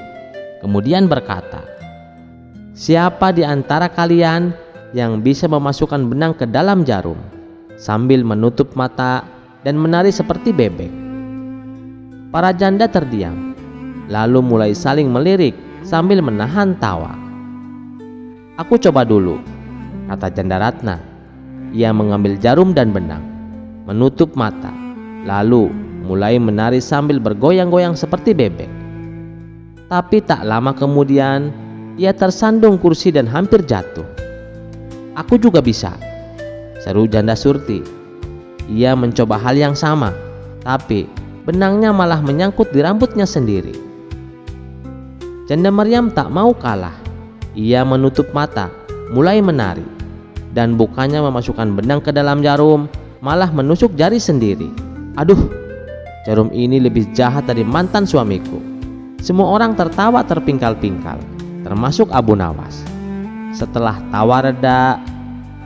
kemudian berkata, "Siapa di antara kalian yang bisa memasukkan benang ke dalam jarum sambil menutup mata dan menari seperti bebek?" Para janda terdiam, lalu mulai saling melirik sambil menahan tawa. "Aku coba dulu," kata Janda Ratna. Ia mengambil jarum dan benang, menutup mata, lalu mulai menari sambil bergoyang-goyang seperti bebek. Tapi tak lama kemudian ia tersandung kursi dan hampir jatuh. "Aku juga bisa," seru Janda Surti. Ia mencoba hal yang sama, tapi benangnya malah menyangkut di rambutnya sendiri. Janda Maryam tak mau kalah. Ia menutup mata, mulai menari, dan bukannya memasukkan benang ke dalam jarum, malah menusuk jari sendiri. "Aduh, jarum ini lebih jahat dari mantan suamiku." Semua orang tertawa terpingkal-pingkal, termasuk Abu Nawas. Setelah tawa reda,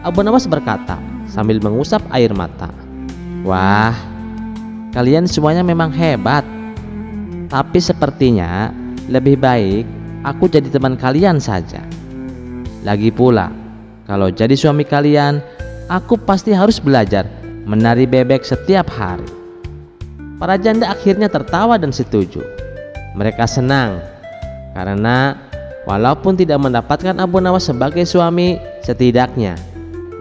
Abu Nawas berkata sambil mengusap air mata, "Wah, kalian semuanya memang hebat. Tapi sepertinya lebih baik aku jadi teman kalian saja. Lagi pula, kalau jadi suami kalian, aku pasti harus belajar menari bebek setiap hari." Para janda akhirnya tertawa dan setuju. Mereka senang karena walaupun tidak mendapatkan Abu Nawas sebagai suami, setidaknya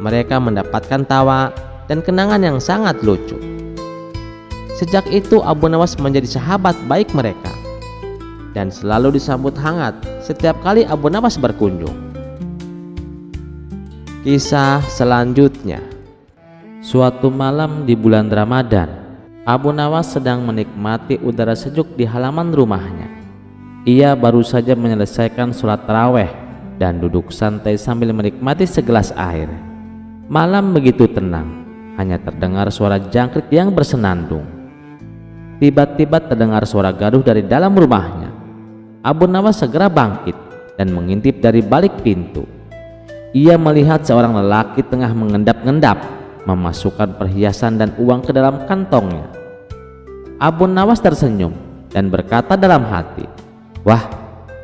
mereka mendapatkan tawa dan kenangan yang sangat lucu. Sejak itu Abu Nawas menjadi sahabat baik mereka dan selalu disambut hangat setiap kali Abu Nawas berkunjung. Kisah selanjutnya. Suatu malam di bulan Ramadan, Abu Nawas sedang menikmati udara sejuk di halaman rumahnya. Ia baru saja menyelesaikan sholat taraweh dan duduk santai sambil menikmati segelas air. Malam begitu tenang, hanya terdengar suara jangkrik yang bersenandung. Tiba-tiba terdengar suara gaduh dari dalam rumahnya. Abu Nawas segera bangkit dan mengintip dari balik pintu. Ia melihat seorang lelaki tengah mengendap-endap memasukkan perhiasan dan uang ke dalam kantongnya. Abu Nawas tersenyum dan berkata dalam hati, "Wah,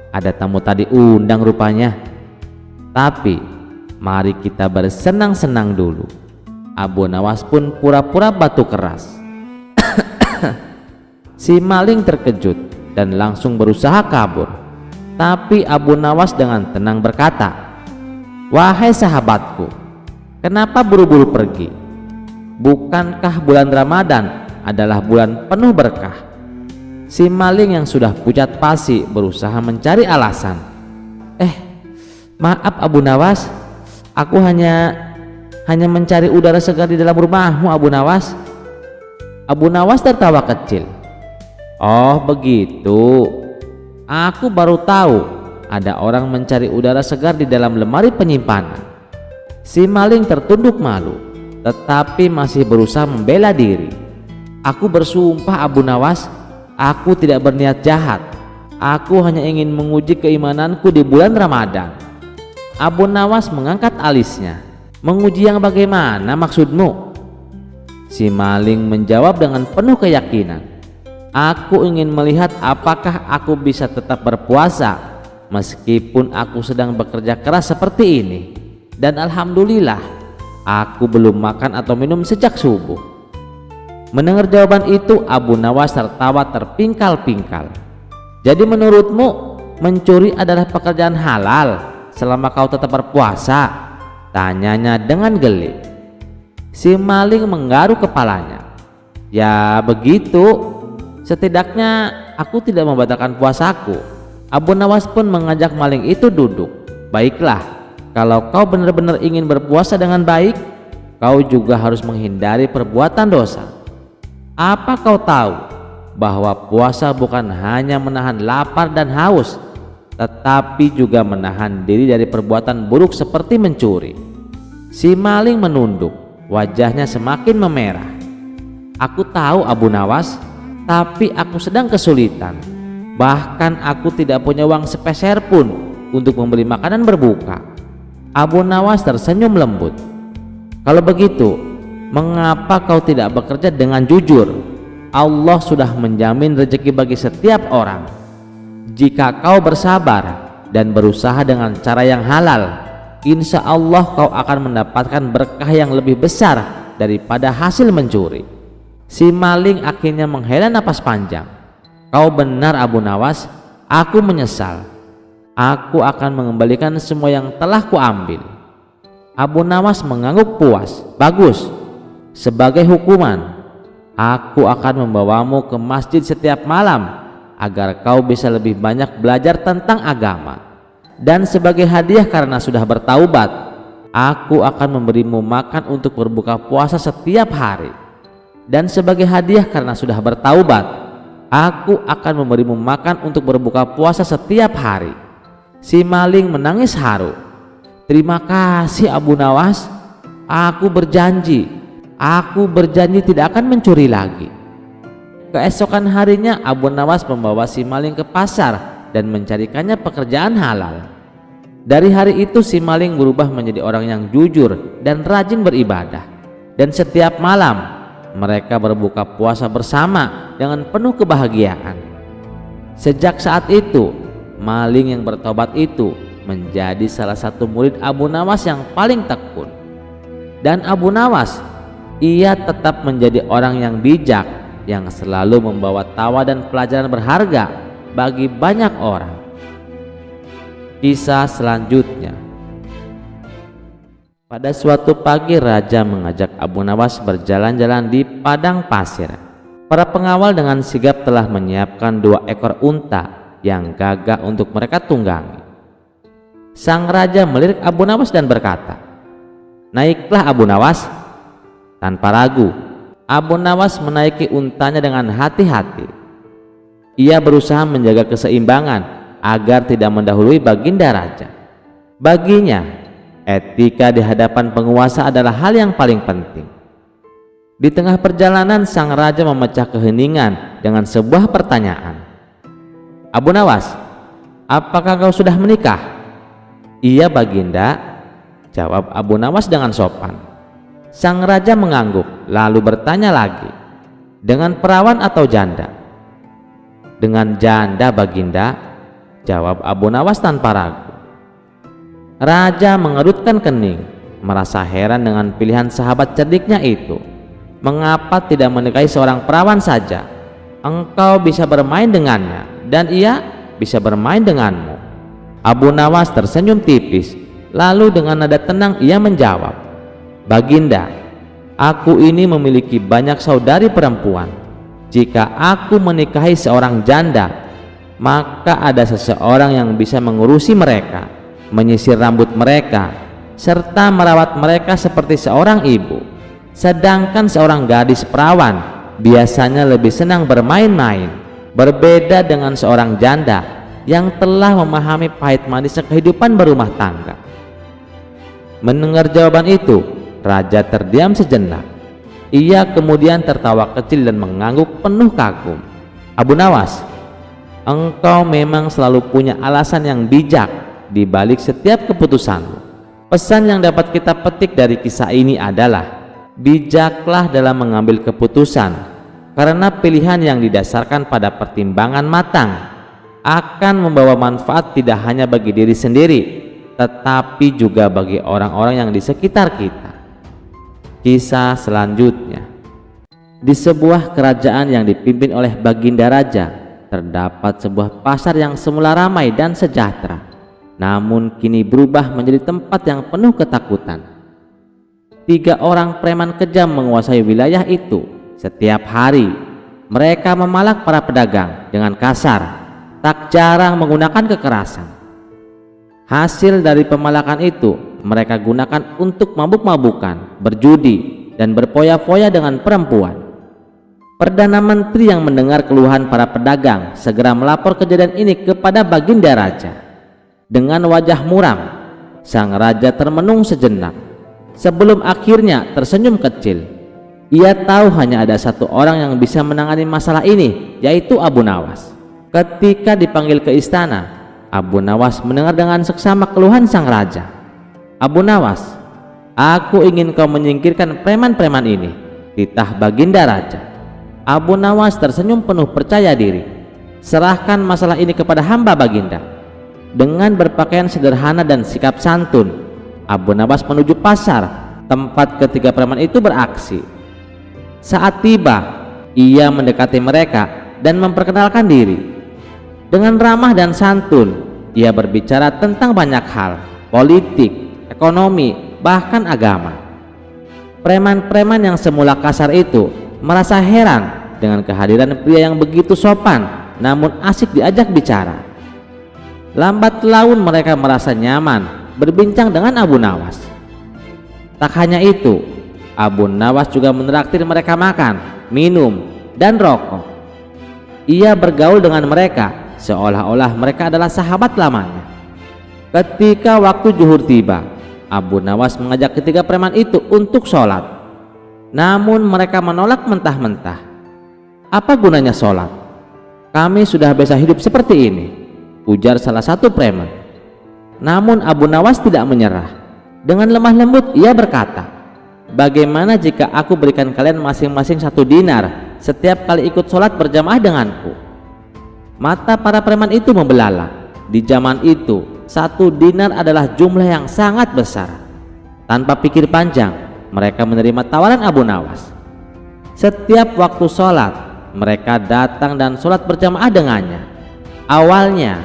ada tamu tadi undang rupanya. Tapi mari kita bersenang-senang dulu." Abu Nawas pun pura-pura batu keras. Si maling terkejut dan langsung berusaha kabur. Tapi Abu Nawas dengan tenang berkata, "Wahai sahabatku, kenapa buru-buru pergi? Bukankah bulan Ramadan adalah bulan penuh berkah?" Si maling yang sudah pucat pasi berusaha mencari alasan. Maaf Abu Nawas, aku hanya mencari udara segar di dalam rumahmu Abu Nawas." Abu Nawas tertawa kecil. "Oh begitu, aku baru tahu ada orang mencari udara segar di dalam lemari penyimpanan." Si maling tertunduk malu, tetapi masih berusaha membela diri. "Aku bersumpah Abu Nawas, aku tidak berniat jahat. Aku hanya ingin menguji keimananku di bulan Ramadan." Abu Nawas mengangkat alisnya. "Menguji yang bagaimana maksudmu?" Si maling menjawab dengan penuh keyakinan, "Aku ingin melihat apakah aku bisa tetap berpuasa meskipun aku sedang bekerja keras seperti ini. Dan alhamdulillah, aku belum makan atau minum sejak subuh." Mendengar jawaban itu, Abu Nawas tertawa terpingkal-pingkal. "Jadi menurutmu mencuri adalah pekerjaan halal selama kau tetap berpuasa?" tanyanya dengan geli. Si maling menggaruk kepalanya. "Ya begitu, setidaknya aku tidak membatalkan puasaku." Abu Nawas pun mengajak maling itu duduk. "Baiklah, kalau kau benar-benar ingin berpuasa dengan baik, kau juga harus menghindari perbuatan dosa. Apa kau tahu bahwa puasa bukan hanya menahan lapar dan haus, tetapi juga menahan diri dari perbuatan buruk seperti mencuri. Si maling menunduk, wajahnya semakin memerah. Aku tahu Abu Nawas, tapi aku sedang kesulitan. Bahkan aku tidak punya uang sepeser pun untuk membeli makanan berbuka. Abu Nawas tersenyum lembut. Kalau begitu, mengapa kau tidak bekerja dengan jujur? Allah sudah menjamin rezeki bagi setiap orang. Jika kau bersabar dan berusaha dengan cara yang halal, insya Allah kau akan mendapatkan berkah yang lebih besar daripada hasil mencuri. Si maling akhirnya menghela napas panjang. Kau benar Abu Nawas, aku menyesal. Aku akan mengembalikan semua yang telah kuambil. Abu Nawas mengangguk puas. Bagus. Sebagai hukuman, aku akan membawamu ke masjid setiap malam agar kau bisa lebih banyak belajar tentang agama. Dan sebagai hadiah karena sudah bertaubat, aku akan memberimu makan untuk berbuka puasa setiap hari. Dan sebagai hadiah karena sudah bertaubat, aku akan memberimu makan untuk berbuka puasa setiap hari. Si maling menangis haru. Terima kasih Abu Nawas, aku berjanji tidak akan mencuri lagi. Keesokan harinya Abu Nawas membawa si maling ke pasar dan mencarikannya pekerjaan halal. Dari hari itu si maling berubah menjadi orang yang jujur dan rajin beribadah. Dan setiap malam mereka berbuka puasa bersama dengan penuh kebahagiaan. Sejak saat itu, maling yang bertobat itu menjadi salah satu murid Abu Nawas yang paling tekun. Dan Abu Nawas, ia tetap menjadi orang yang bijak, yang selalu membawa tawa dan pelajaran berharga bagi banyak orang. Kisah selanjutnya. Pada suatu pagi raja mengajak Abu Nawas berjalan-jalan di padang pasir. Para pengawal dengan sigap telah menyiapkan 2 ekor unta yang gagah untuk mereka tunggangi. Sang raja melirik Abu Nawas dan berkata, "Naiklah Abu Nawas." Tanpa ragu, Abu Nawas menaiki untanya dengan hati-hati. Ia berusaha menjaga keseimbangan agar tidak mendahului baginda raja. Baginya, etika di hadapan penguasa adalah hal yang paling penting. Di tengah perjalanan, sang raja memecah keheningan dengan sebuah pertanyaan. "Abu Nawas, apakah kau sudah menikah?" "Iya baginda," jawab Abu Nawas dengan sopan. Sang raja mengangguk lalu bertanya lagi, "Dengan perawan atau janda?" "Dengan janda baginda," jawab Abu Nawas tanpa ragu. Raja mengerutkan kening, merasa heran dengan pilihan sahabat cerdiknya itu. "Mengapa tidak menikahi seorang perawan saja? Engkau bisa bermain dengannya dan ia bisa bermain denganmu." Abu Nawas tersenyum tipis, lalu dengan nada tenang ia menjawab, "Baginda, aku ini memiliki banyak saudari perempuan. Jika aku menikahi seorang janda, maka ada seseorang yang bisa mengurusi mereka, menyisir rambut mereka, serta merawat mereka seperti seorang ibu. Sedangkan seorang gadis perawan biasanya lebih senang bermain-main, berbeda dengan seorang janda yang telah memahami pahit manisnya kehidupan berumah tangga." Mendengar jawaban itu, raja terdiam sejenak. Ia kemudian tertawa kecil dan mengangguk penuh kagum. "Abu Nawas, engkau memang selalu punya alasan yang bijak di balik setiap keputusanmu. Pesan yang dapat kita petik dari kisah ini adalah bijaklah dalam mengambil keputusan, karena pilihan yang didasarkan pada pertimbangan matang akan membawa manfaat tidak hanya bagi diri sendiri, tetapi juga bagi orang-orang yang di sekitar kita." Kisah selanjutnya. Di sebuah kerajaan yang dipimpin oleh baginda raja, terdapat sebuah pasar yang semula ramai dan sejahtera, namun kini berubah menjadi tempat yang penuh ketakutan. 3 orang preman kejam menguasai wilayah itu. Setiap hari mereka memalak para pedagang dengan kasar, tak jarang menggunakan kekerasan. Hasil dari pemalakan itu mereka gunakan untuk mabuk-mabukan, berjudi, dan berfoya-foya dengan perempuan. Perdana Menteri yang mendengar keluhan para pedagang segera melapor kejadian ini kepada Baginda Raja. Dengan wajah muram, sang raja termenung sejenak sebelum akhirnya tersenyum kecil. Ia tahu hanya ada satu orang yang bisa menangani masalah ini, yaitu Abu Nawas. Ketika dipanggil ke istana, Abu Nawas mendengar dengan seksama keluhan sang raja. "Abu Nawas, aku ingin kau menyingkirkan preman-preman ini," titah Baginda Raja. Abu Nawas tersenyum penuh percaya diri. "Serahkan masalah ini kepada hamba Baginda." Dengan berpakaian sederhana dan sikap santun, Abu Nawas menuju pasar tempat ketiga preman itu beraksi. Saat tiba, ia mendekati mereka dan memperkenalkan diri. Dengan ramah dan santun, ia berbicara tentang banyak hal, politik, ekonomi, bahkan agama. Preman-preman yang semula kasar itu merasa heran dengan kehadiran pria yang begitu sopan namun asik diajak bicara. Lambat laun mereka merasa nyaman berbincang dengan Abu Nawas. Tak hanya itu, Abu Nawas juga menraktir mereka makan, minum, dan rokok. Ia bergaul dengan mereka seolah-olah mereka adalah sahabat lamanya. Ketika waktu zuhur tiba, Abu Nawas mengajak ketiga preman itu untuk sholat. Namun mereka menolak mentah-mentah. "Apa gunanya sholat? Kami sudah biasa hidup seperti ini," ujar salah satu preman. Namun Abu Nawas tidak menyerah. Dengan lemah lembut ia berkata, "Bagaimana jika aku berikan kalian masing-masing 1 dinar setiap kali ikut sholat berjamaah denganku?" Mata para preman itu membelalak. Di zaman itu 1 dinar adalah jumlah yang sangat besar. Tanpa pikir panjang, mereka menerima tawaran Abu Nawas. Setiap waktu sholat, mereka datang dan sholat berjamaah dengannya. Awalnya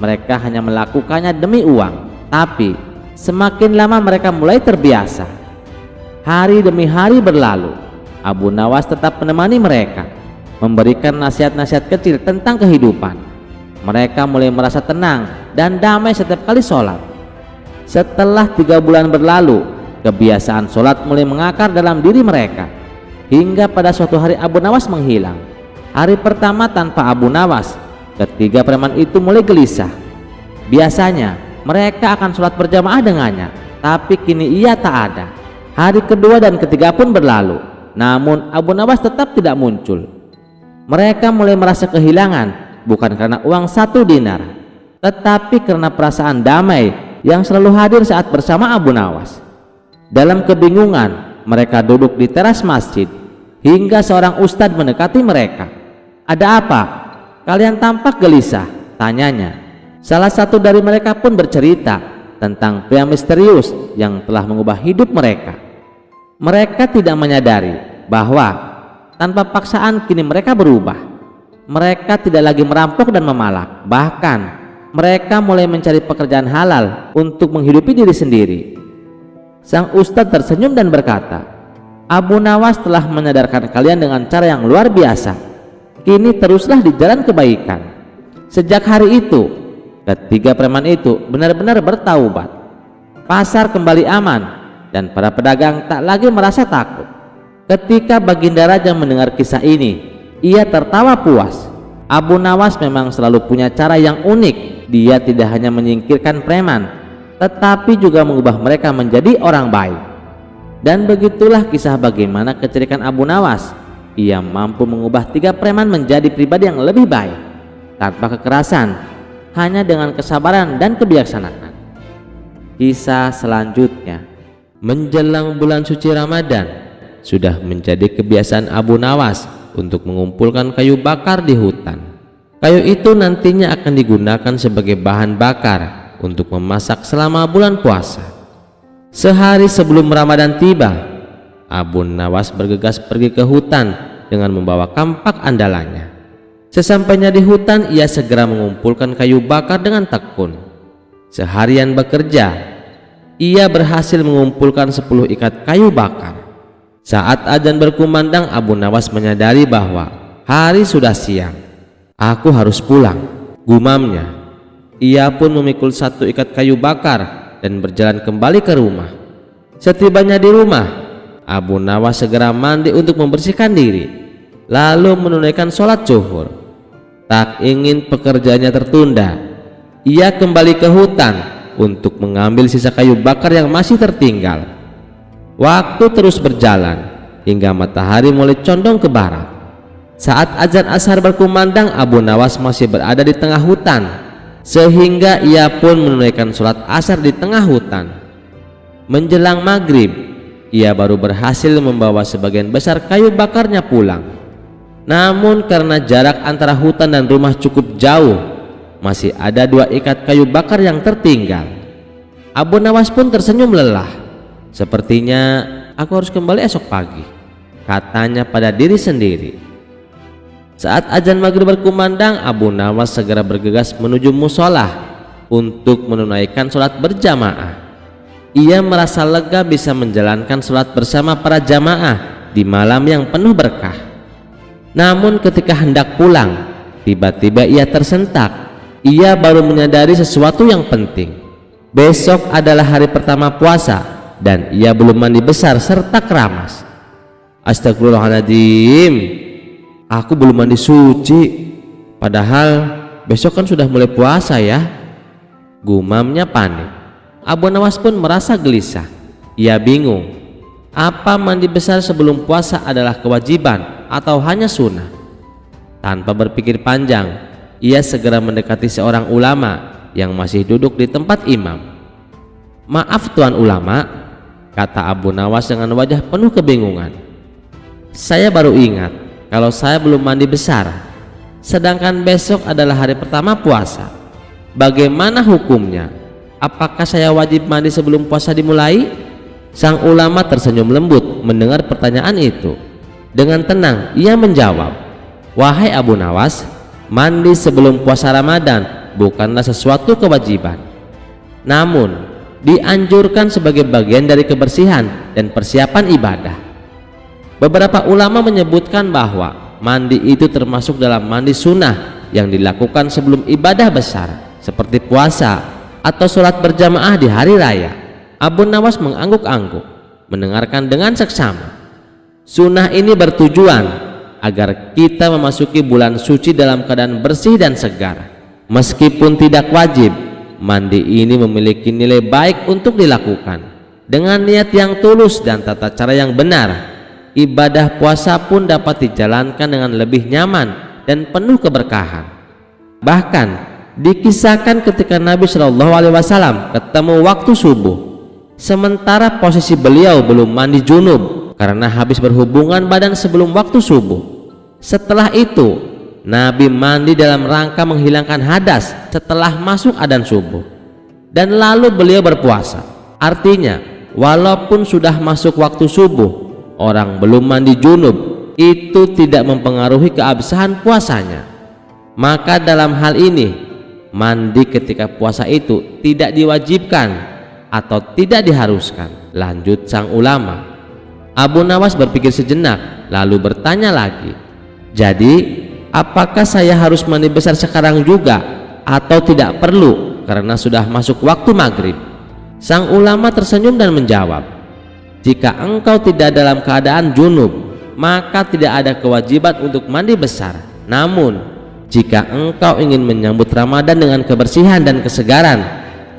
mereka hanya melakukannya demi uang, tapi semakin lama mereka mulai terbiasa. Hari demi hari berlalu, Abu Nawas tetap menemani mereka, memberikan nasihat-nasihat kecil tentang kehidupan. Mereka mulai merasa tenang dan damai setiap kali sholat. Setelah 3 bulan berlalu, kebiasaan sholat mulai mengakar dalam diri mereka, hingga pada suatu hari Abu Nawas menghilang. Hari pertama tanpa Abu Nawas, ketiga preman itu mulai gelisah. Biasanya mereka akan sholat berjamaah dengannya, tapi kini ia tak ada. Hari kedua dan ketiga pun berlalu, namun Abu Nawas tetap tidak muncul. Mereka mulai merasa kehilangan, bukan karena uang 1 dinar, tetapi karena perasaan damai yang selalu hadir saat bersama Abu Nawas. Dalam kebingungan, mereka duduk di teras masjid hingga seorang ustadz mendekati mereka. "Ada apa? Kalian tampak gelisah," tanyanya. Salah satu dari mereka pun bercerita tentang pria misterius yang telah mengubah hidup mereka. Mereka tidak menyadari bahwa tanpa paksaan kini mereka berubah. Mereka tidak lagi merampok dan memalak, bahkan mereka mulai mencari pekerjaan halal untuk menghidupi diri sendiri. Sang ustadz tersenyum dan berkata, "Abu Nawas telah menyadarkan kalian dengan cara yang luar biasa. Kini teruslah di jalan kebaikan." Sejak hari itu, ketiga preman itu benar-benar bertaubat. Pasar kembali aman dan para pedagang tak lagi merasa takut. Ketika Baginda Raja mendengar kisah ini, ia tertawa puas. Abu Nawas memang selalu punya cara yang unik. Dia tidak hanya menyingkirkan preman, tetapi juga mengubah mereka menjadi orang baik. Dan begitulah kisah bagaimana kecerdikan Abu Nawas. Ia mampu mengubah 3 preman menjadi pribadi yang lebih baik tanpa kekerasan, hanya dengan kesabaran dan kebijaksanaan. Kisah selanjutnya, menjelang bulan suci Ramadan, sudah menjadi kebiasaan Abu Nawas untuk mengumpulkan kayu bakar di hutan. Kayu itu nantinya akan digunakan sebagai bahan bakar untuk memasak selama bulan puasa. Sehari sebelum Ramadan tiba, Abu Nawas bergegas pergi ke hutan dengan membawa kampak andalannya. Sesampainya di hutan, ia segera mengumpulkan kayu bakar dengan tekun. Seharian bekerja, ia berhasil mengumpulkan 10 ikat kayu bakar. Saat azan berkumandang, Abu Nawas menyadari bahwa hari sudah siang. "Aku harus pulang," gumamnya. Ia pun memikul 1 ikat kayu bakar dan berjalan kembali ke rumah. Setibanya di rumah, Abu Nawas segera mandi untuk membersihkan diri. lalu menunaikan sholat zuhur. Tak ingin pekerjaannya tertunda, ia kembali ke hutan untuk mengambil sisa kayu bakar yang masih tertinggal. Waktu terus berjalan hingga matahari mulai condong ke barat. Saat azan ashar berkumandang, Abu Nawas masih berada di tengah hutan, sehingga ia pun menunaikan sholat ashar di tengah hutan. Menjelang maghrib, ia baru berhasil membawa sebagian besar kayu bakarnya pulang. Namun karena jarak antara hutan dan rumah cukup jauh, masih ada 2 ikat kayu bakar yang tertinggal. Abu Nawas pun tersenyum lelah. Sepertinya aku harus kembali esok pagi, katanya pada diri sendiri. Saat azan maghrib berkumandang, Abu Nawas segera bergegas menuju musola untuk menunaikan sholat berjamaah. Ia merasa lega bisa menjalankan sholat bersama para jamaah di malam yang penuh berkah. Namun ketika hendak pulang, tiba-tiba ia tersentak. Ia baru menyadari sesuatu yang penting. Besok adalah hari pertama puasa dan ia belum mandi besar serta keramas. Astagfirullahaladzim, aku belum mandi suci, padahal besok kan sudah mulai puasa ya, gumamnya panik. Abu Nawas pun merasa gelisah. Ia bingung, apa mandi besar sebelum puasa adalah kewajiban atau hanya sunnah? Tanpa berpikir panjang, ia segera mendekati seorang ulama yang masih duduk di tempat imam. Maaf tuan ulama, kata Abu Nawas dengan wajah penuh kebingungan. Saya baru ingat kalau saya belum mandi besar, sedangkan besok adalah hari pertama puasa. Bagaimana hukumnya? Apakah saya wajib mandi sebelum puasa dimulai? Sang ulama tersenyum lembut mendengar pertanyaan itu. Dengan tenang ia menjawab, wahai Abu Nawas, mandi sebelum puasa Ramadan bukanlah sesuatu kewajiban, namun dianjurkan sebagai bagian dari kebersihan dan persiapan ibadah. Beberapa ulama menyebutkan bahwa mandi itu termasuk dalam mandi sunnah yang dilakukan sebelum ibadah besar seperti puasa atau sholat berjamaah di hari raya. Abu Nawas mengangguk-angguk mendengarkan dengan seksama. Sunnah ini bertujuan agar kita memasuki bulan suci dalam keadaan bersih dan segar. Meskipun tidak wajib, mandi ini memiliki nilai baik untuk dilakukan dengan niat yang tulus dan tata cara yang benar. Ibadah puasa pun dapat dijalankan dengan lebih nyaman dan penuh keberkahan. Bahkan dikisahkan ketika Nabi Shallallahu Alaihi Wasallam ketemu waktu subuh, sementara posisi beliau belum mandi junub karena habis berhubungan badan sebelum waktu subuh. Setelah itu Nabi mandi dalam rangka menghilangkan hadas setelah masuk adzan subuh, dan lalu beliau berpuasa. Artinya walaupun sudah masuk waktu subuh, orang belum mandi junub itu tidak mempengaruhi keabsahan puasanya. Maka dalam hal ini mandi ketika puasa itu tidak diwajibkan atau tidak diharuskan, lanjut sang ulama. Abu Nawas berpikir sejenak lalu bertanya lagi, jadi apakah saya harus mandi besar sekarang juga atau tidak perlu karena sudah masuk waktu maghrib? Sang ulama tersenyum dan menjawab, jika engkau tidak dalam keadaan junub maka tidak ada kewajiban untuk mandi besar. Namun jika engkau ingin menyambut Ramadan dengan kebersihan dan kesegaran,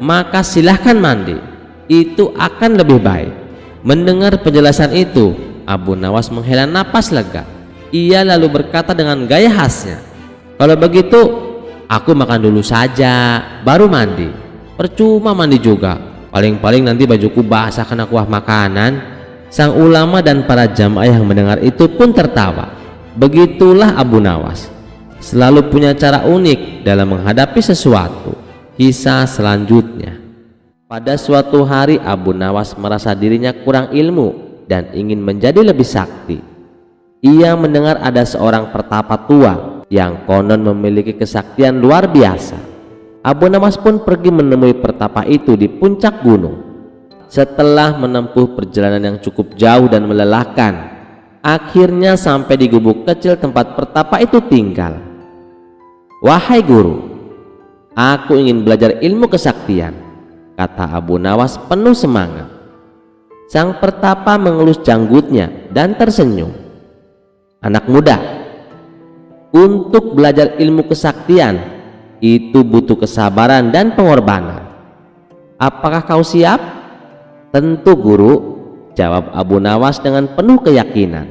maka silahkan mandi, itu akan lebih baik. Mendengar penjelasan itu, Abu Nawas menghela napas lega. Ia lalu berkata dengan gaya khasnya, kalau begitu aku makan dulu saja baru mandi. Percuma mandi juga, paling-paling nanti bajuku basah karena kuah makanan. Sang ulama dan para jamaah yang mendengar itu pun tertawa. Begitulah Abu Nawas, selalu punya cara unik dalam menghadapi sesuatu. Kisah selanjutnya, pada suatu hari Abu Nawas merasa dirinya kurang ilmu dan ingin menjadi lebih sakti. Ia mendengar ada seorang pertapa tua yang konon memiliki kesaktian luar biasa. Abu Nawas pun pergi menemui pertapa itu di puncak gunung. Setelah menempuh perjalanan yang cukup jauh dan melelahkan, akhirnya sampai di gubuk kecil tempat pertapa itu tinggal. Wahai guru, aku ingin belajar ilmu kesaktian, kata Abu Nawas penuh semangat. Sang pertapa mengelus janggutnya dan tersenyum. Anak muda, Untuk belajar ilmu kesaktian itu butuh kesabaran dan pengorbanan. Apakah kau siap? Tentu Guru, jawab Abu Nawas dengan penuh keyakinan.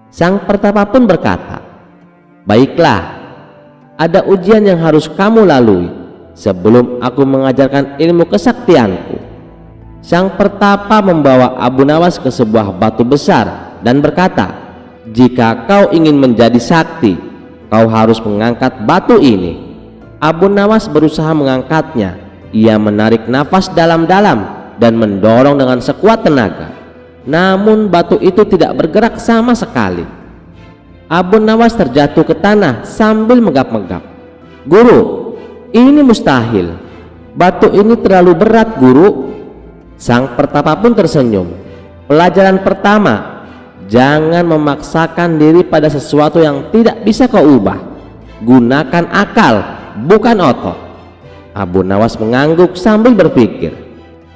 Sang pertapa pun berkata, baiklah, ada ujian yang harus kamu lalui sebelum aku mengajarkan ilmu kesaktianku. Sang pertapa membawa Abu Nawas ke sebuah batu besar dan berkata, jika kau ingin menjadi sakti, kau harus mengangkat batu ini. Abu Nawas berusaha mengangkatnya. Ia menarik nafas dalam-dalam dan mendorong dengan sekuat tenaga. Namun batu itu tidak bergerak sama sekali. Abu Nawas terjatuh ke tanah sambil menggap-menggap. Guru, ini mustahil. Batu ini terlalu berat, Guru. Sang pertapa pun tersenyum. Pelajaran pertama, jangan memaksakan diri pada sesuatu yang tidak bisa kau ubah. Gunakan akal, bukan otot. Abu Nawas mengangguk sambil berpikir,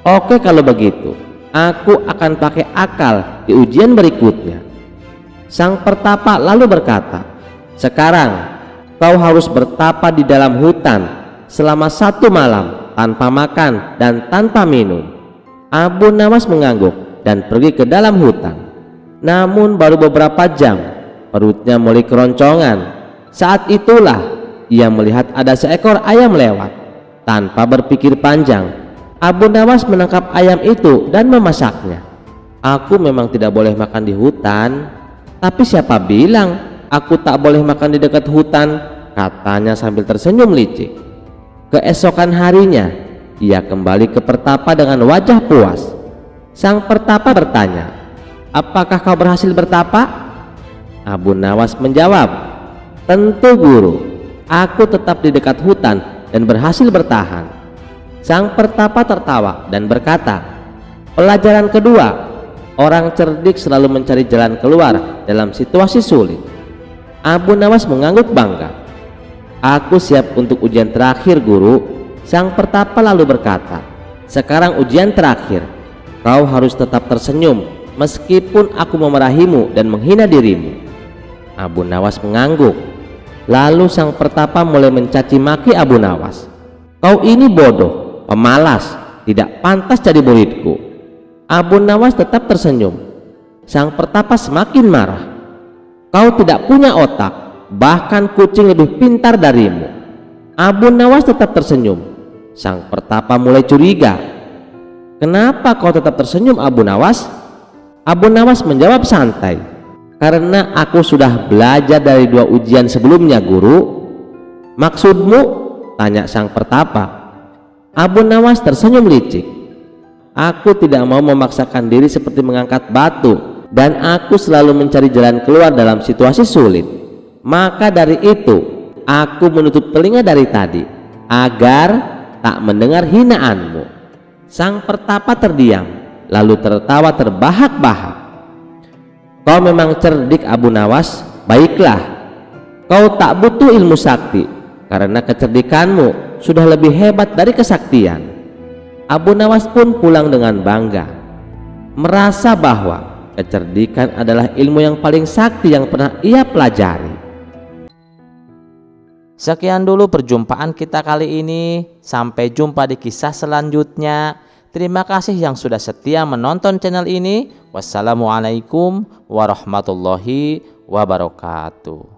oke, kalau begitu aku akan pakai akal di ujian berikutnya. Sang pertapa lalu berkata, sekarang kau harus bertapa di dalam hutan selama 1 malam tanpa makan dan tanpa minum. Abu Nawas mengangguk dan pergi ke dalam hutan. Namun baru beberapa jam perutnya mulai keroncongan. Saat itulah ia melihat ada seekor ayam lewat. Tanpa berpikir panjang, Abu Nawas menangkap ayam itu dan memasaknya. Aku memang tidak boleh makan di hutan, tapi siapa bilang aku tak boleh makan di dekat hutan, katanya sambil tersenyum licik. Keesokan harinya ia kembali ke pertapa dengan wajah puas. Sang pertapa bertanya, apakah kau berhasil bertapa? Abu Nawas menjawab, tentu Guru, aku tetap di dekat hutan dan berhasil bertahan. Sang pertapa tertawa dan berkata, pelajaran kedua, orang cerdik selalu mencari jalan keluar dalam situasi sulit. Abu Nawas mengangguk bangga. Aku siap untuk ujian terakhir, Guru. Sang pertapa lalu berkata, sekarang ujian terakhir. Kau harus tetap tersenyum meskipun aku memarahimu dan menghina dirimu. Abu Nawas mengangguk. Lalu sang pertapa mulai mencaci maki Abu Nawas. Kau ini bodoh, pemalas, tidak pantas jadi muridku. Abu Nawas tetap tersenyum. Sang pertapa semakin marah. Kau tidak punya otak, bahkan kucing lebih pintar darimu. Abu Nawas tetap tersenyum. Sang pertapa mulai curiga. Kenapa kau tetap tersenyum, Abu Nawas? Abu Nawas menjawab santai, karena aku sudah belajar dari 2 ujian sebelumnya, Guru. Maksudmu? Tanya sang pertapa. Abu Nawas tersenyum licik. Aku tidak mau memaksakan diri seperti mengangkat batu, dan aku selalu mencari jalan keluar dalam situasi sulit. Maka dari itu aku menutup telinga dari tadi agar tak mendengar hinaanmu. Sang pertapa terdiam lalu tertawa terbahak-bahak. Kau memang cerdik, Abu Nawas. Baiklah, kau tak butuh ilmu sakti karena kecerdikanmu sudah lebih hebat dari kesaktian. Abu Nawas pun pulang dengan bangga, merasa bahwa kecerdikan adalah ilmu yang paling sakti yang pernah ia pelajari. Sekian dulu perjumpaan kita kali ini. Sampai jumpa di kisah selanjutnya. Terima kasih yang sudah setia menonton channel ini. Wassalamualaikum warahmatullahi wabarakatuh.